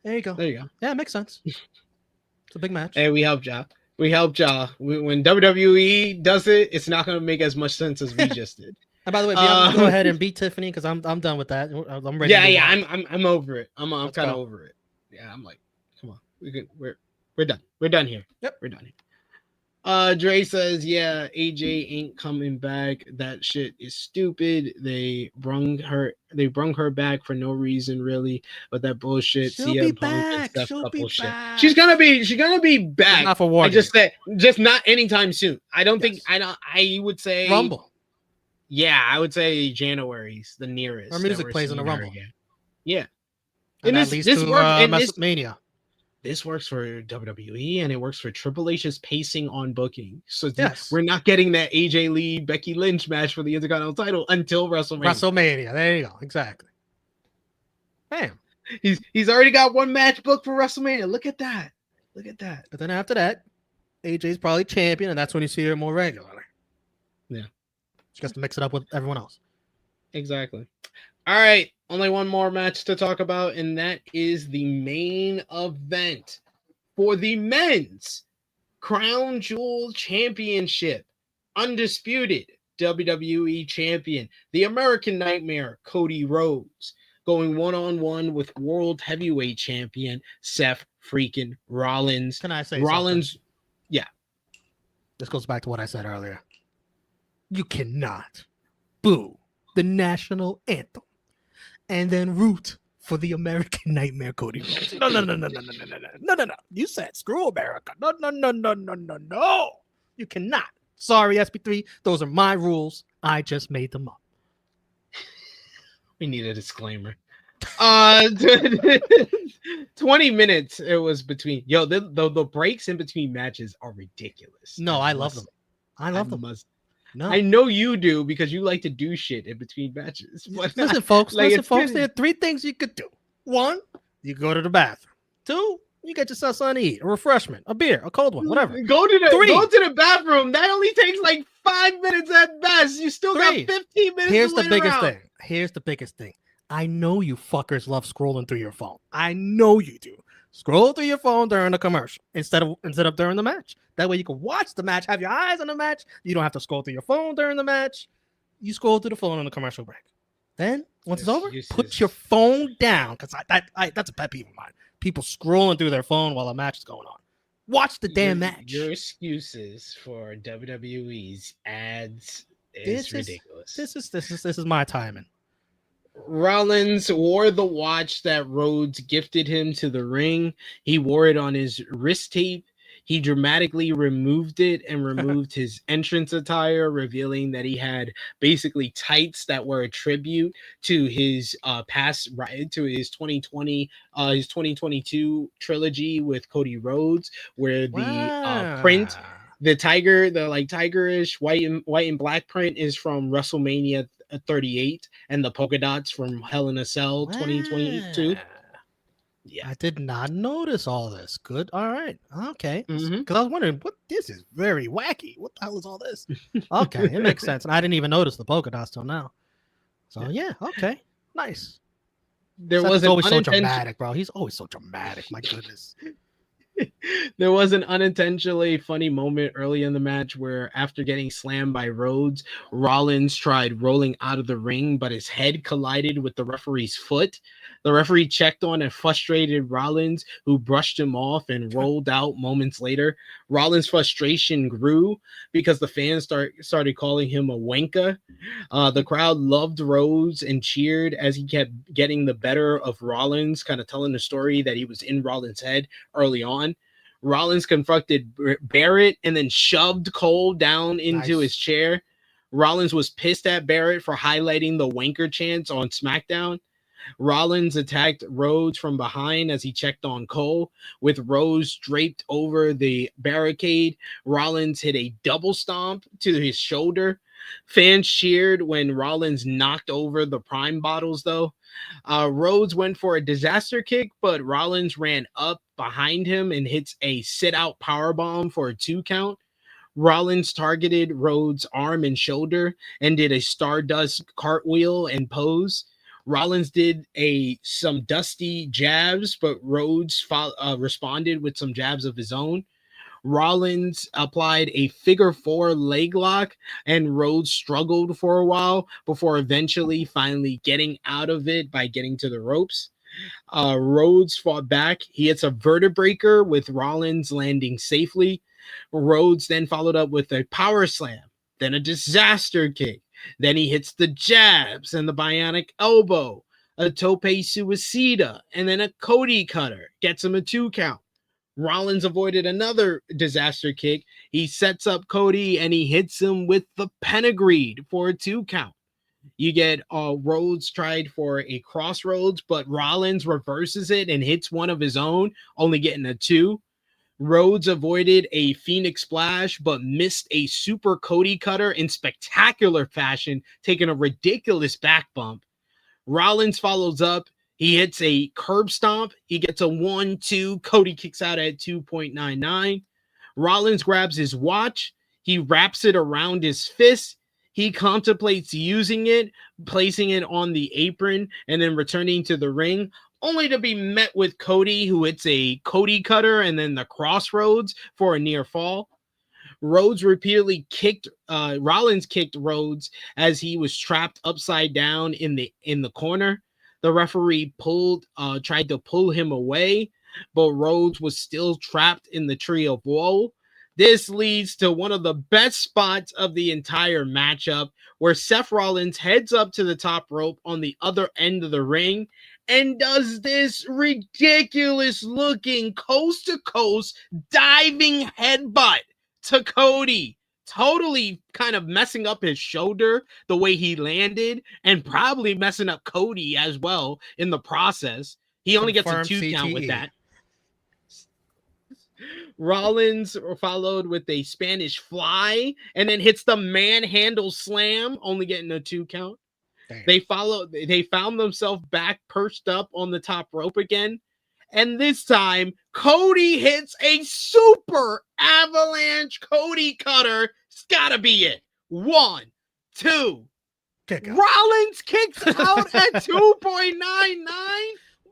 There you go. Yeah, it makes sense. It's a big match. Hey, we helped y'all. When WWE does it, it's not going to make as much sense as we just did. And by the way, go ahead and beat Tiffany because I'm done with that. I'm ready. Yeah. I'm over it. I'm kind of over it. Yeah, I'm like, come on, we're done. We're done here. Yep, we're done here. Dre says, yeah, AJ ain't coming back. That shit is stupid. They brung her back for no reason, really. But that bullshit. She'll be back. She's gonna be back. Not for War. I just said, just not anytime soon. I don't think. I would say Rumble. Yeah, I would say January's the nearest. Her music plays in the Rumble. Yeah, and that leads to WrestleMania. This works for WWE and it works for Triple H's pacing on booking. So yes, we're not getting that AJ Lee Becky Lynch match for the Intercontinental title until WrestleMania. There you go. Exactly. Bam. He's already got one match booked for WrestleMania. Look at that. But then after that, AJ's probably champion, and that's when you see her more regularly. Yeah. She has to mix it up with everyone else. Exactly. All right. Only one more match to talk about, and that is the main event for the men's Crown Jewel Championship. Undisputed WWE Champion, the American Nightmare, Cody Rhodes, going one-on-one with World Heavyweight Champion, Seth freaking Rollins. Can I say Rollins? Something? Yeah. This goes back to what I said earlier. You cannot boo the national anthem and then root for the American Nightmare, Cody Rhodes. No. You said screw America. No. You cannot. Sorry, SP3. Those are my rules. I just made them up. We need a disclaimer. 20 minutes it was between. The breaks in between matches are ridiculous. No, I love them. I love them. No. I know you do because you like to do shit in between matches. But listen, folks. There are 3 things you could do. 1, you go to the bathroom. 2, you get yourself something to eat, a refreshment, a beer, a cold one, whatever. Go to the bathroom. That only takes like 5 minutes at best. You still got 15 minutes. Here's the biggest thing. I know you fuckers love scrolling through your phone. I know you do. Scroll through your phone during the commercial instead of during the match. That way you can watch the match, have your eyes on the match. You don't have to scroll through your phone during the match. You scroll through the phone on the commercial break. Then once it's over, put your phone down because that's a pet peeve of mine. People scrolling through their phone while a match is going on. Watch the damn match. Your excuses for WWE's ads is ridiculous. This is my timing. Rollins wore the watch that Rhodes gifted him to the ring. He wore it on his wrist tape. He dramatically removed it and removed his entrance attire, revealing that he had basically tights that were a tribute to his to his 2022 trilogy with Cody Rhodes, where the print, the tiger, the like tigerish white and black print is from WrestleMania 38, and the polka dots from Hell in a Cell 2022. Yeah, I did not notice all this. Good. All right. Okay. Because I was wondering, this is very wacky. What the hell is all this? Okay, it makes sense. And I didn't even notice the polka dots till now. So yeah, okay. Nice. There was always so dramatic, bro. He's always so dramatic. My goodness. There was an unintentionally funny moment early in the match where, after getting slammed by Rhodes, Rollins tried rolling out of the ring, but his head collided with the referee's foot. The referee checked on a frustrated Rollins, who brushed him off and rolled out moments later. Rollins' frustration grew because the fans started calling him a wanker. The crowd loved Rhodes and cheered as he kept getting the better of Rollins, kind of telling the story that he was in Rollins' head early on. Rollins confronted Barrett and then shoved Cole down into his chair. Rollins was pissed at Barrett for highlighting the wanker chants on SmackDown. Rollins attacked Rhodes from behind as he checked on Cole. With Rhodes draped over the barricade, Rollins hit a double stomp to his shoulder. Fans cheered when Rollins knocked over the Prime bottles, though. Rhodes went for a disaster kick, but Rollins ran up behind him and hits a sit-out powerbomb for a 2 count. Rollins targeted Rhodes' arm and shoulder and did a Stardust cartwheel and pose. Rollins did some dusty jabs, but Rhodes responded with some jabs of his own. Rollins applied a figure 4 leg lock, and Rhodes struggled for a while before eventually finally getting out of it by getting to the ropes. Rhodes fought back. He hits a vertebraker with Rollins landing safely. Rhodes then followed up with a power slam, then a disaster kick. Then he hits the jabs and the bionic elbow, a tope suicida, and then a Cody cutter. Gets him a 2 count. Rollins avoided another disaster kick. He sets up Cody and he hits him with the pedigree for a 2 count. You get Rhodes tried for a crossroads, but Rollins reverses it and hits one of his own, only getting a 2. Rhodes avoided a Phoenix Splash, but missed a super Cody cutter in spectacular fashion, taking a ridiculous back bump. Rollins follows up. He hits a curb stomp. He gets a 1-2. Cody kicks out at 2.99. Rollins grabs his watch. He wraps it around his fist. He contemplates using it, placing it on the apron, and then returning to the ring, only to be met with Cody, who hits a Cody cutter and then the crossroads for a near fall. Rhodes repeatedly Rollins kicked Rhodes as he was trapped upside down in the corner. The referee tried to pull him away, but Rhodes was still trapped in the tree of woe. This leads to one of the best spots of the entire matchup, where Seth Rollins heads up to the top rope on the other end of the ring and does this ridiculous looking coast to coast diving headbutt to Cody, totally kind of messing up his shoulder the way he landed, and probably messing up Cody as well in the process. He only gets a 2 count with that. Rollins followed with a Spanish fly and then hits the manhandle slam, only getting a 2 count. Damn. They found themselves back perched up on the top rope again. And this time, Cody hits a super avalanche Cody cutter. It's gotta be it. 1, 2. Rollins kicks out at 2.99.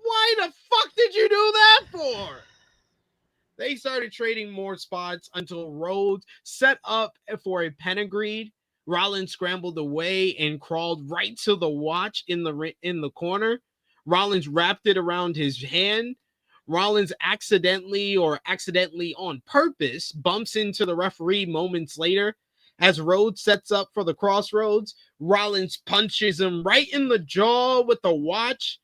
Why the fuck did you do that for? They started trading more spots until Rhodes set up for a pedigree. Rollins scrambled away and crawled right to the watch in the corner. Rollins wrapped it around his hand. Rollins accidentally on purpose bumps into the referee moments later. As Rhodes sets up for the crossroads, Rollins punches him right in the jaw with the watch.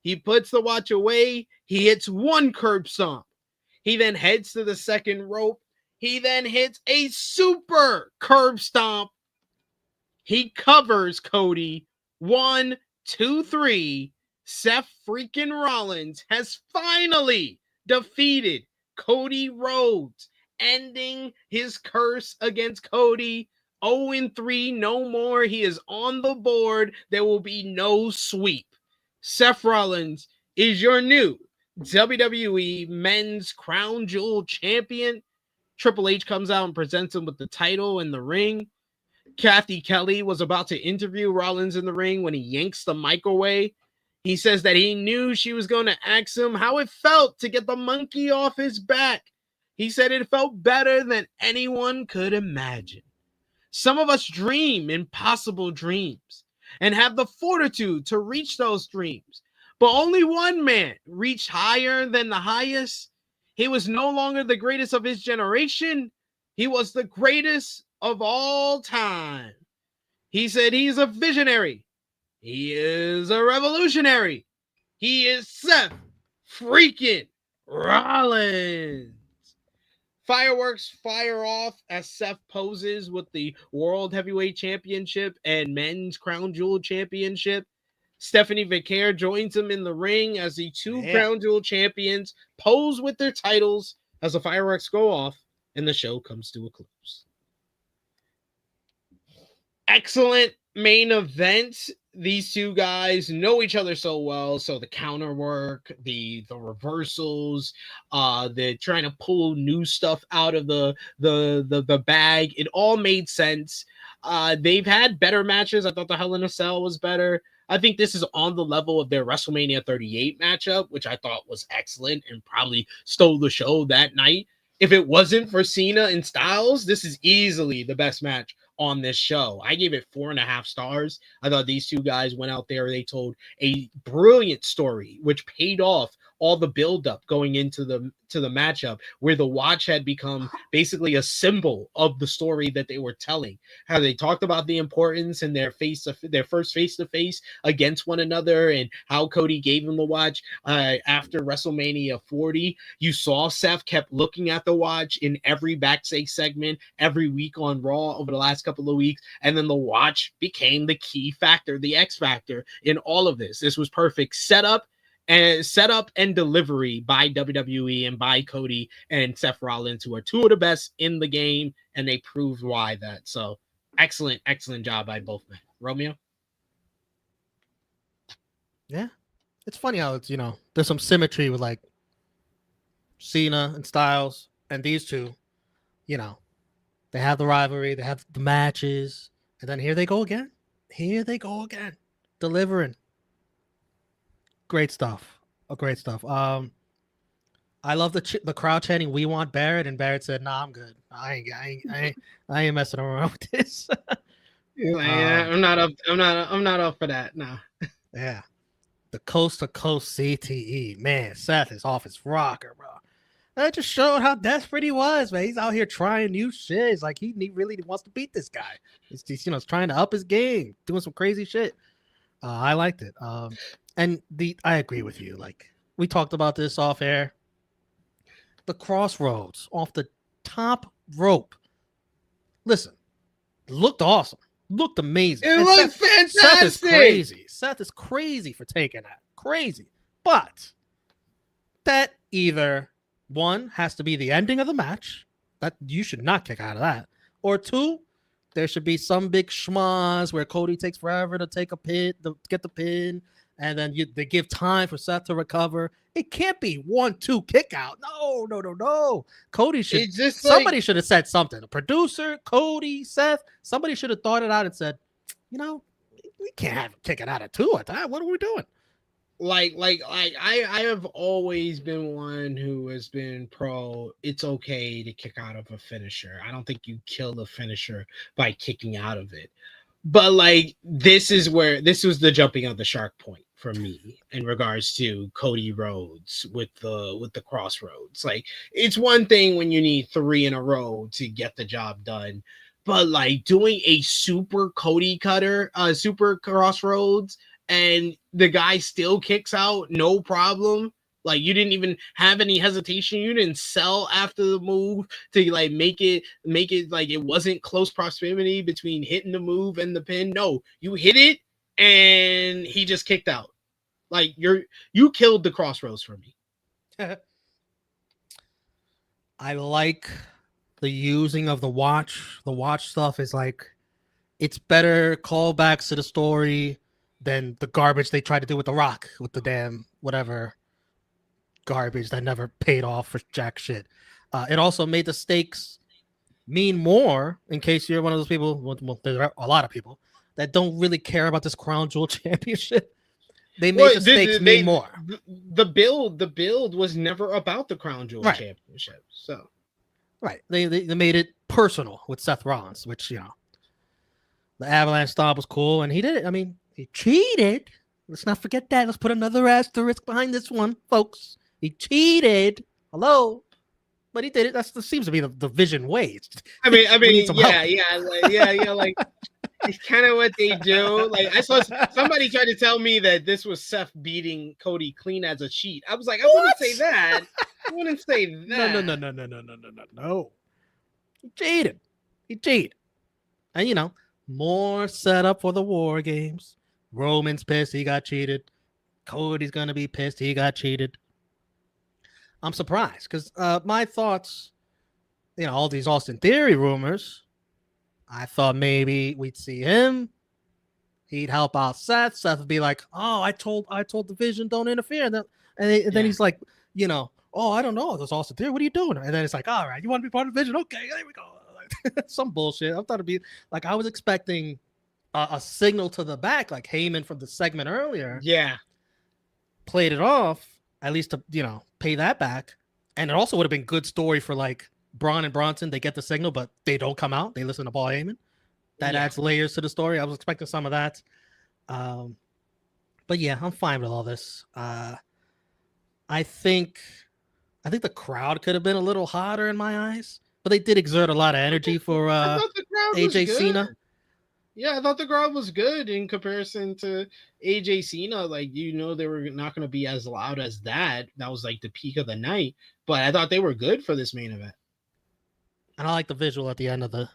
He puts the watch away. He hits 1 curb stomp. He then heads to the second rope. He then hits a super curb stomp. He covers Cody. 1, 2, 3. Seth freaking Rollins has finally defeated Cody Rhodes, ending his curse against Cody. 0-3, no more. He is on the board. There will be no sweep. Seth Rollins is your new WWE Men's Crown Jewel Champion. Triple H comes out and presents him with the title in the ring. Kathy Kelly was about to interview Rollins in the ring when he yanks the mic away. He says that he knew she was going to ask him how it felt to get the monkey off his back. He said it felt better than anyone could imagine. Some of us dream impossible dreams and have the fortitude to reach those dreams. But only one man reached higher than the highest. He was no longer the greatest of his generation. He was the greatest of all time. He said he's a visionary. He is a revolutionary. He is Seth freaking Rollins. Fireworks fire off as Seth poses with the World Heavyweight Championship and Men's Crown Jewel Championship. Stephanie Vaquer joins him in the ring as the two Crown Jewel champions pose with their titles as the fireworks go off and the show comes to a close. Excellent main event. These two guys know each other so well, so the counter work, the reversals, they're trying to pull new stuff out of the bag. It all made sense. They've had better matches. I thought the Hell in a Cell was better. I think this is on the level of their WrestleMania 38 matchup, which I thought was excellent and probably stole the show that night. If it wasn't for Cena and Styles, this is easily the best match on this show. I gave it 4.5 stars. I thought these two guys went out there. They told a brilliant story, which paid off all the buildup going into the matchup, where the watch had become basically a symbol of the story that they were telling. How they talked about the importance in their first face-to-face against one another, and how Cody gave him the watch after WrestleMania 40. You saw Seth kept looking at the watch in every backstage segment every week on Raw over the last couple of weeks, and then the watch became the key factor, the X factor in all of this. This was perfect setup and delivery by WWE and by Cody and Seth Rollins, who are two of the best in the game, and they proved why that. So excellent job by both men. Romeo? Yeah. It's funny how it's, there's some symmetry with like Cena and Styles and these two, they have the rivalry, they have the matches, and then here they go again. Delivering. Great stuff. I love the crowd chanting, "We want Barrett," and Barrett said, "Nah, I'm good. I ain't messing around with this." I'm not up for that. Nah. Yeah, the coast to coast CTE, man. Seth is off his rocker, bro. That just showed how desperate he was, man. He's out here trying new shit. It's like he really wants to beat this guy. He's trying to up his game, doing some crazy shit. I liked it. And I agree with you. Like, we talked about this off air. The crossroads off the top rope. Listen, looked awesome. Looked amazing. It looked fantastic. Seth is crazy for taking that. Crazy. But that either, one, has to be the ending of the match. That you should not kick out of that. Or two, there should be some big schmaz where Cody takes forever to get the pin. And then they give time for Seth to recover. It can't be 1-2 kick out. No. Cody should. Somebody should have said something. A producer, Cody, Seth. Somebody should have thought it out and said, we can't have him kicking out at 2 at that. What are we doing? I have always been one who has been pro. It's okay to kick out of a finisher. I don't think you kill the finisher by kicking out of it. But this was the jumping of the shark point for me in regards to Cody Rhodes with the crossroads. It's one thing when you need 3 in a row to get the job done, but doing a super Cody cutter, super crossroads, and the guy still kicks out, no problem. You didn't even have any hesitation. You didn't sell after the move to make it it wasn't close proximity between hitting the move and the pin. No, you hit it and he just kicked out. You killed the crossroads for me. I like the using of the watch. The watch stuff is it's better callbacks to the story than the garbage they tried to do with The Rock with the damn whatever garbage that never paid off for jack shit. It also made the stakes mean more, in case you're one of those people, well, there are a lot of people that don't really care about this Crown Jewel Championship. They made the stakes mean more. The build was never about the Crown Jewel Right. Championship. So Right. They made it personal with Seth Rollins, which, the Avalanche Stomp was cool, and he did it. I mean, he cheated. Let's not forget that. Let's put another asterisk behind this one, folks. He cheated. Hello. But he did it. That seems to be the Vision way. I mean, help. Like it's kind of what they do. Like I saw somebody tried to tell me that this was Seth beating Cody clean as a sheet. I was like, I wouldn't say that. I wouldn't say that. No. He cheated. And more setup for the War Games. Roman's pissed he got cheated. Cody's gonna be pissed he got cheated. I'm surprised because my thoughts, all these Austin Theory rumors, I thought maybe we'd see him. He'd help out Seth. Seth would be like, "Oh, I told the Vision don't interfere." And then he's like, "Oh, I don't know. There's Austin Theory. What are you doing?" And then it's like, "All right, you want to be part of the Vision? Okay, there we go." Some bullshit. I thought it'd be like I was expecting a signal to the back, like Heyman from the segment earlier. Yeah, played it off at least to pay that back, and it also would have been good story for like Braun and Bronson. They get the signal, but they don't come out. They listen to Paul Heyman. That adds layers to the story. I was expecting some of that. But yeah, I'm fine with all this. I think the crowd could have been a little hotter in my eyes, but they did exert a lot of energy for AJ Cena. Yeah, I thought the crowd was good in comparison to AJ Cena. Like, they were not going to be as loud as that. That was like the peak of the night. But I thought they were good for this main event. And I like the visual at the end of the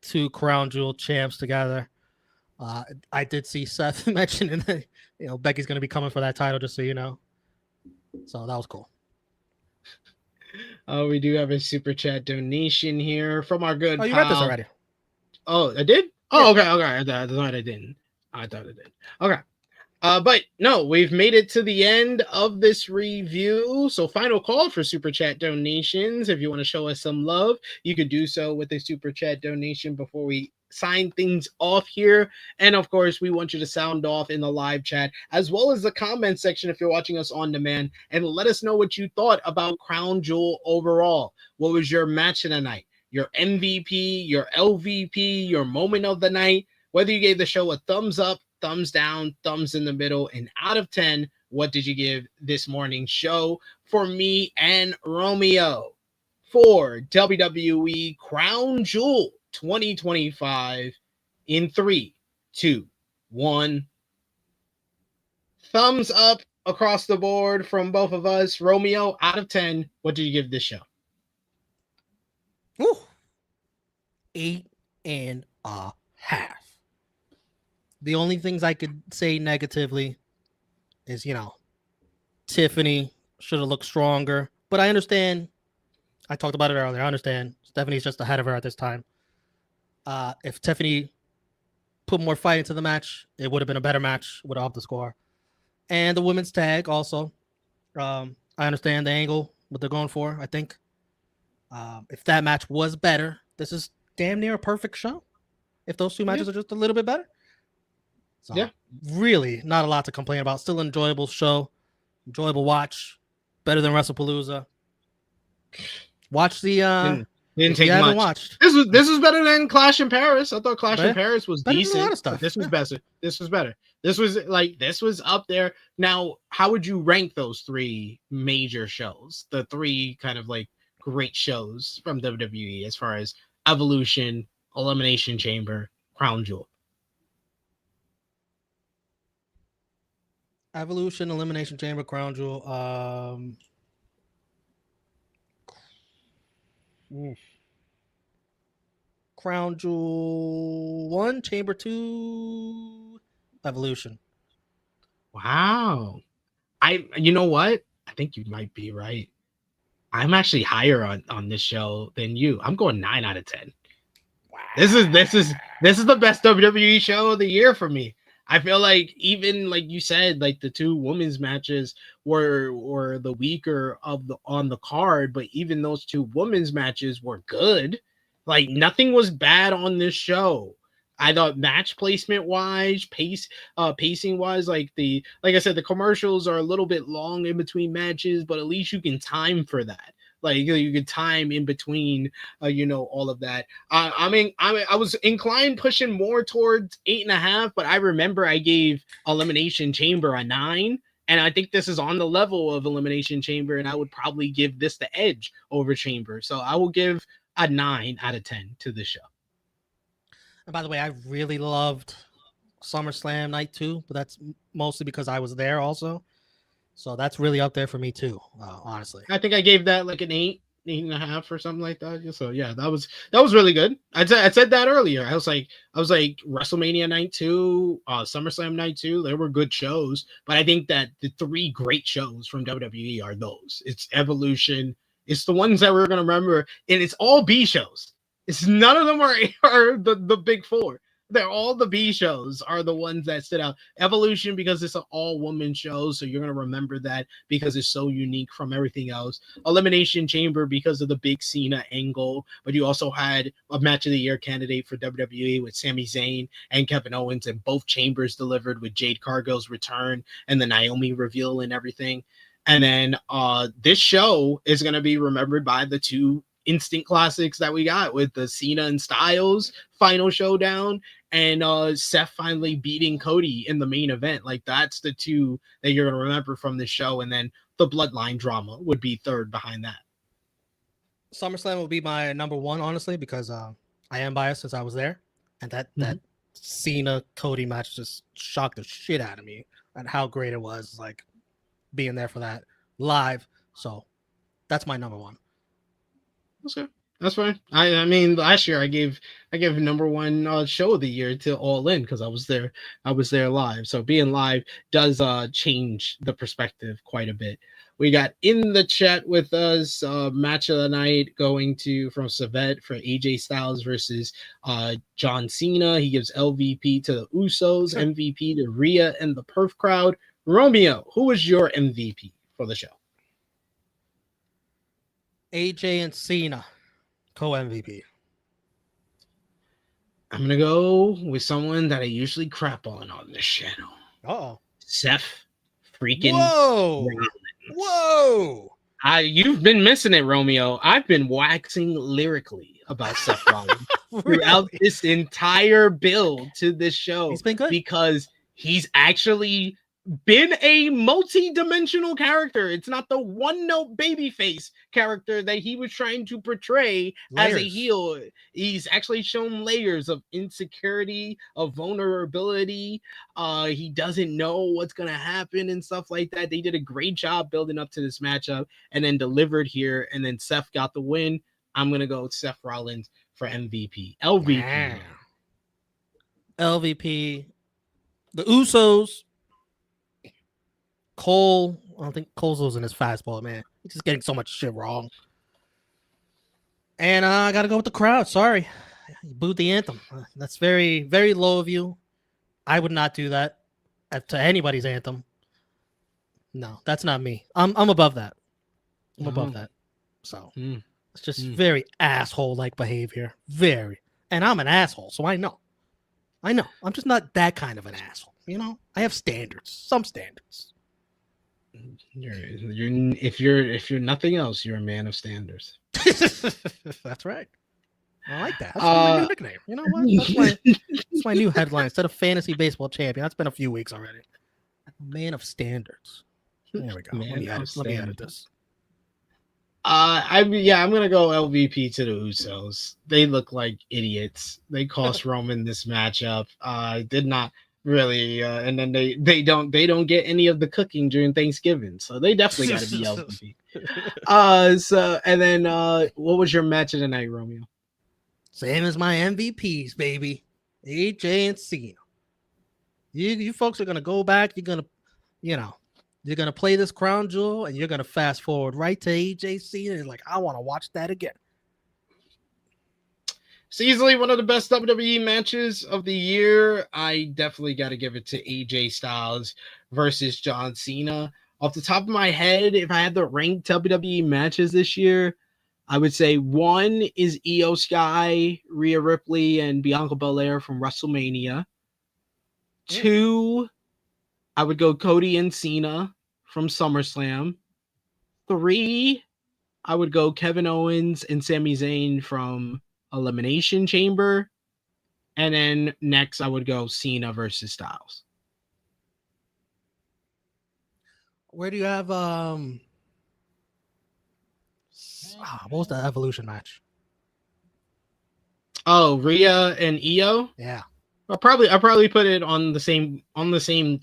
two Crown Jewel champs together. I did see Seth mentioning that, Becky's going to be coming for that title, just so you know. So that was cool. Oh, we do have a super chat donation here from our good. Oh, you read this already? Oh, I did? Oh, okay. I thought I didn't. I thought I did. Okay. But no, we've made it to the end of this review. So final call for super chat donations. If you want to show us some love, you could do so with a super chat donation before we sign things off here. And of course, we want you to sound off in the live chat as well as the comment section if you're watching us on demand, and let us know what you thought about Crown Jewel overall. What was your match of the night? Your MVP, your LVP, your moment of the night, whether you gave the show a thumbs up, thumbs down, thumbs in the middle, and out of 10, what did you give this morning's show? For me and Romeo, for WWE Crown Jewel 2025 in 3, 2, 1. Thumbs up across the board from both of us. Romeo, out of 10, what did you give this show? Ooh, 8.5. The only things I could say negatively is, Tiffany should have looked stronger. But I understand. I talked about it earlier. I understand. Stephanie's just ahead of her at this time. If Tiffany put more fight into the match, it would have been a better match. Would have upped the score. And the women's tag also. I understand the angle, what they're going for, I think. If that match was better, this is damn near a perfect show. If those two matches are just a little bit better. So, really not a lot to complain about. Still an enjoyable show. Enjoyable watch. Better than WrestlePalooza. Watch the... Didn't take much. Watched. This was better than Clash in Paris. I thought Clash in Paris was decent. A lot of stuff. This was better. This was better. This was up there. Now, how would you rank those three major shows? The three kind of like great shows from WWE as far as Evolution, Elimination Chamber, Crown Jewel. Evolution, Elimination Chamber, Crown Jewel. Crown Jewel 1, Chamber 2, Evolution. Wow. You know what? I think you might be right. I'm actually higher on this show than you. I'm going 9 out of 10. Wow. This is the best WWE show of the year for me. I feel like even like you said, like the two women's matches were the weaker on the card, but even those two women's matches were good. Like nothing was bad on this show. I thought match placement wise, pacing wise, like I said, the commercials are a little bit long in between matches, but at least you can time for that. Like you can time in between, all of that. I was inclined pushing more towards 8.5, but I remember I gave Elimination Chamber a 9. And I think this is on the level of Elimination Chamber, and I would probably give this the edge over Chamber. So I will give a 9 out of 10 to this show. And by the way, I really loved SummerSlam Night 2, but that's mostly because I was there also. So that's really up there for me too, honestly. I think I gave that like an 8.5 or something like that. So yeah, that was really good. I said that earlier. I was like WrestleMania Night 2, SummerSlam Night 2. They were good shows, but I think that the 3 great shows from WWE are those. It's Evolution. It's the ones that we're gonna remember, and it's all B shows. It's none of them are the big 4. They're all the B shows are the ones that stood out. Evolution because it's an all-woman show, so you're going to remember that because it's so unique from everything else. Elimination Chamber because of the big Cena angle, but you also had a match of the year candidate for WWE with Sami Zayn and Kevin Owens, and both chambers delivered with Jade Cargill's return and the Naomi reveal and everything. And then this show is going to be remembered by the 2 instant classics that we got with the Cena and Styles final showdown and Seth finally beating Cody in the main event. Like that's the 2 that you're going to remember from this show. And then the Bloodline drama would be third behind that. SummerSlam will be my number 1, honestly, because I am biased since I was there. And that Cena Cody match just shocked the shit out of me and how great it was, like being there for that live. So that's my number 1. Okay, that's fine. I mean, last year I gave number 1 show of the year to All In because I was there live. So being live does change the perspective quite a bit. We got in the chat with us match of the night going to from Savet for AJ Styles versus John Cena. He gives LVP to the Usos, MVP to Rhea and the Perf crowd. Romeo, who was your MVP for the show? AJ and Cena, co-MVP. I'm going to go with someone that I usually crap on this channel. Uh-oh. Seth freaking Whoa. Rollins. Whoa. You've been missing it, Romeo. I've been waxing lyrically about Seth Rollins throughout this entire build to this show. He's been good. Because he's actually been a multi-dimensional character. It's not the one-note babyface character that he was trying to portray as a heel. He's actually shown layers of insecurity, of vulnerability. He doesn't know what's going to happen and stuff like that. They did a great job building up to this matchup and then delivered here, and then Seth got the win. I'm going to go with Seth Rollins for MVP. LVP. Yeah. LVP. The Usos. Cole, I don't think Cole's losing his fastball, man. He's just getting so much shit wrong. And I got to go with the crowd. Sorry. You booed the anthem. That's very, very low of you. I would not do that to anybody's anthem. No, that's not me. I'm above that. I'm above that. So it's just very asshole-like behavior. Very. And I'm an asshole, so I know. I'm just not that kind of an asshole. You know, I have standards. Some standards. If you're nothing else, you're a man of standards. That's right. I like that. That's my new nickname. You know what? That's my new headline instead of fantasy baseball champion. That's been a few weeks already. Man of standards. There we go. Let me edit this. I'm gonna go LVP to the Usos. They look like idiots. They cost Roman this matchup. Did not really, and then they don't get any of the cooking during Thanksgiving, so they definitely got to be LVP. So and then what was your match of the night, Romeo? Same as my MVPs, baby. AJ and Cena. You folks are gonna go back. You're gonna play this crown jewel, and you're gonna fast forward right to AJ Cena. And like, I want to watch that again. It's easily one of the best WWE matches of the year. I definitely got to give it to AJ Styles versus John Cena. Off the top of my head, if I had to rank WWE matches this year, I would say one is Io Sky, Rhea Ripley, and Bianca Belair from WrestleMania. Two, I would go Cody and Cena from SummerSlam. Three, I would go Kevin Owens and Sami Zayn from Elimination Chamber. And then next, I would go Cena versus Styles. Where do you have what was the Evolution match? Oh, Rhea and Io? Yeah. I'll probably put it on the same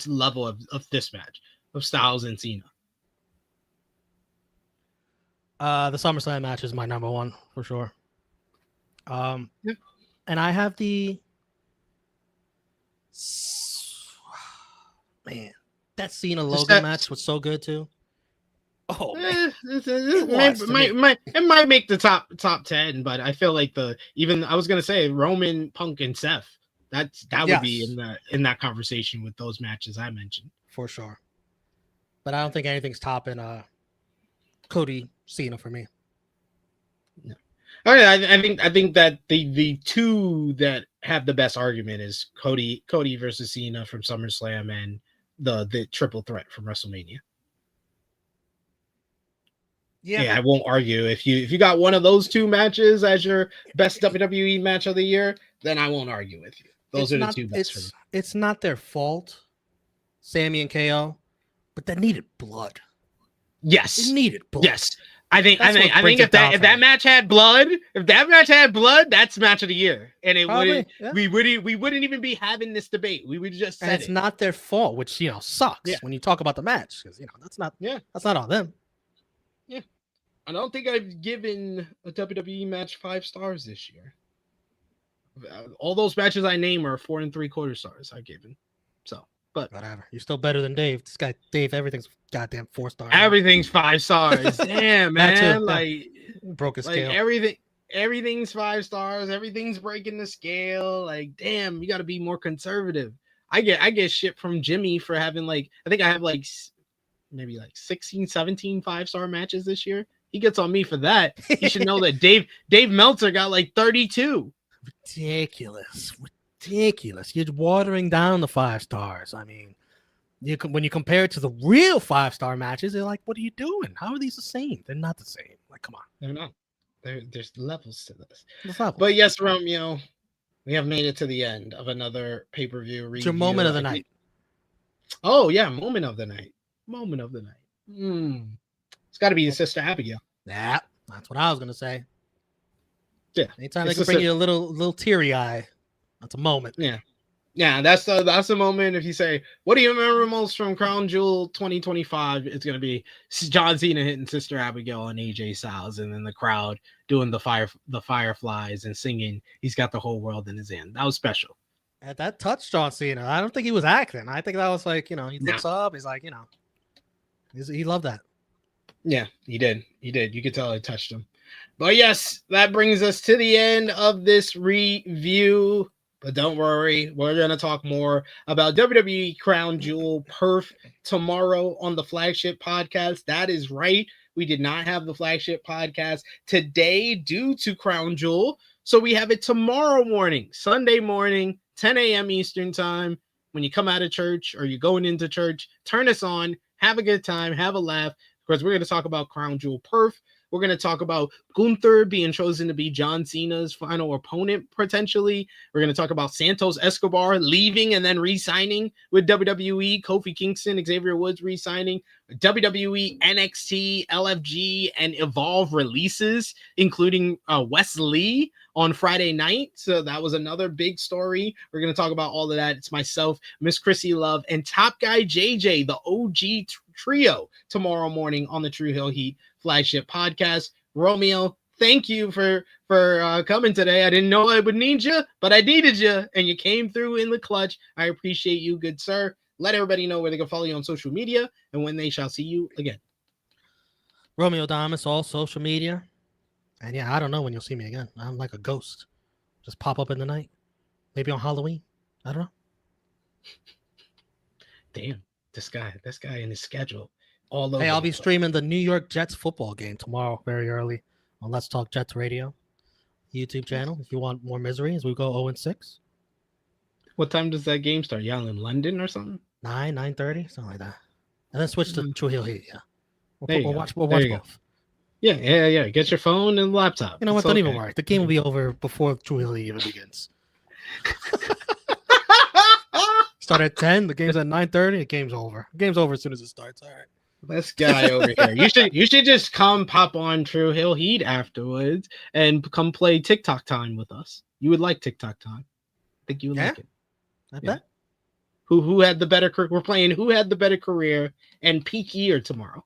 level of this match of Styles and Cena. The SummerSlam match is my number one for sure. And I have man, that Cena Logan match was so good too. Oh, it might make the top 10, but I feel like I was gonna say Roman, Punk, and Seth. That would be in that conversation with those matches I mentioned for sure. But I don't think anything's topping Cody Cena for me. No. All right, I think that the two that have the best argument is Cody versus Cena from SummerSlam and the triple threat from WrestleMania. Yeah, I won't argue. If you got one of those two matches as your best WWE match of the year, then I won't argue with you. Those are the two best for me. It's not their fault, Sammy and KO, but that needed blood. Yes, it needed blood. Yes, I think if that match had blood, that's match of the year, and it wouldn't. Yeah. We wouldn't even be having this debate. We would just. And it's not their fault, which sucks when you talk about the match because that's not on them. Yeah, I don't think I've given a WWE match 5 stars this year. All those matches I name are 4 3/4 stars I've given. So, but whatever. You're still better than Dave. This guy, Dave, everything's goddamn 4 stars. Everything's 5 stars. Damn, man. Like broke a scale. Everything's 5 stars. Everything's breaking the scale. Like, damn, you got to be more conservative. I get shit from Jimmy for having I think I have maybe 16, 17 5-star matches this year. He gets on me for that. He should know that Dave Meltzer got 32. Ridiculous. You're watering down the 5 stars. I mean, when you compare it to the real 5-star matches, they're like, what are you doing? How are these the same? They're not the same. Like, come on. They're not. There's levels to this. But yes, Romeo, we have made it to the end of another pay-per-view review. It's your moment of the night. Oh, yeah. Moment of the night. It's got to be the Sister Abigail. Yeah, that's what I was going to say. Yeah. Anytime they can bring you a little teary eye, that's a moment. Yeah. Yeah, that's the moment. If you say, what do you remember most from Crown Jewel 2025? It's going to be John Cena hitting Sister Abigail and AJ Styles, and then the crowd doing the fireflies and singing, he's got the whole world in his hand. That was special. And that touched John Cena. I don't think he was acting. I think that was he looks up. He's like, he loved that. Yeah, he did. You could tell it touched him. But yes, that brings us to the end of this review. But don't worry, we're going to talk more about WWE Crown Jewel Perf tomorrow on the flagship podcast. That is right. We did not have the flagship podcast today due to Crown Jewel. So we have it tomorrow morning, Sunday morning, 10 a.m. Eastern time. When you come out of church or you're going into church, turn us on, have a good time, have a laugh, because we're going to talk about Crown Jewel Perf. We're going to talk about Gunther being chosen to be John Cena's final opponent, potentially. We're going to talk about Santos Escobar leaving and then re-signing with WWE, Kofi Kingston, Xavier Woods re-signing, WWE, NXT, LFG, and Evolve releases, including Wes Lee on Friday night. So that was another big story. We're going to talk about all of that. It's myself, Miss Chrissy Love, and Top Guy JJ, the OG trio, tomorrow morning on the True Hill Heat flagship podcast. Romeo, thank you for coming today. I didn't know I would need you, but I needed you, and you came through in the clutch. I appreciate you, good sir. Let everybody know where they can follow you on social media and when they shall see you again. Romeo Damas, all social media. And yeah, I don't know when you'll see me again. I'm like a ghost. Just pop up in the night. Maybe on Halloween. I don't know. Damn, this guy and his schedule. All over. Hey, I'll be streaming the New York Jets football game tomorrow very early on Let's Talk Jets Radio YouTube channel. If you want more misery as we go 0-6. What time does that game start? Y'all in London or something? 9:30, something like that. And then switch to True Heel Heat. Yeah, we'll watch There you both. Yeah. Get your phone and laptop. You know what? Don't even worry. The game will be over before True Heel Heat even begins. Start at 10. The game's at 9:30. The game's over. The game's over as soon as it starts. All right. This guy over here. You should just come pop on True Hill Heat afterwards and come play TikTok time with us. You would like TikTok time. I think you would like it. I bet. Who had the better career? We're playing who had the better career and peak year tomorrow.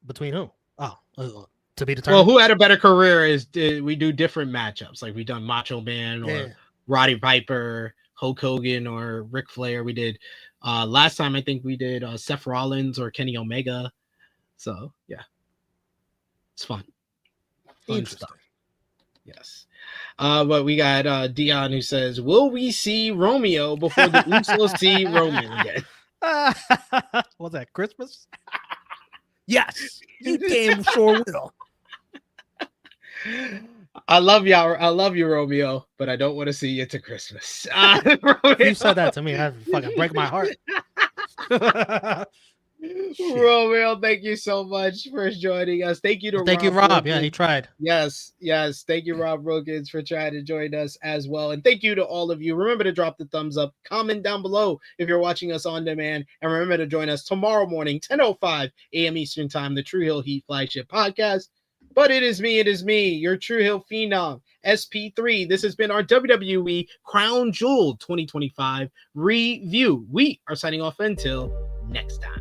Between who? To be determined. Well, who had a better career is we do different matchups. Like we done Macho Man or Roddy Piper, Hulk Hogan, or Ric Flair. We did last time. I think we did Seth Rollins or Kenny Omega. So yeah, it's fun. Fun stuff. Yes. But we got Dion who says, "Will we see Romeo before the Usos see Roman again?" Was that Christmas? Yes, you damn sure will. I love y'all. I love you, Romeo, but I don't want to see you to Christmas. You said that to me. That fucking break my heart. Romeo, thank you so much for joining us. Thank you to Rob. Wilkins. Yeah, he tried. Yes. Thank you, Rob Wilkins, for trying to join us as well. And thank you to all of you. Remember to drop the thumbs up, comment down below if you're watching us on demand, and remember to join us tomorrow morning, 10:05 a.m. Eastern Time, the True Hill Heat flagship podcast. But it is me, your True Hill Phenom, SP3. This has been our WWE Crown Jewel 2025 review. We are signing off until next time.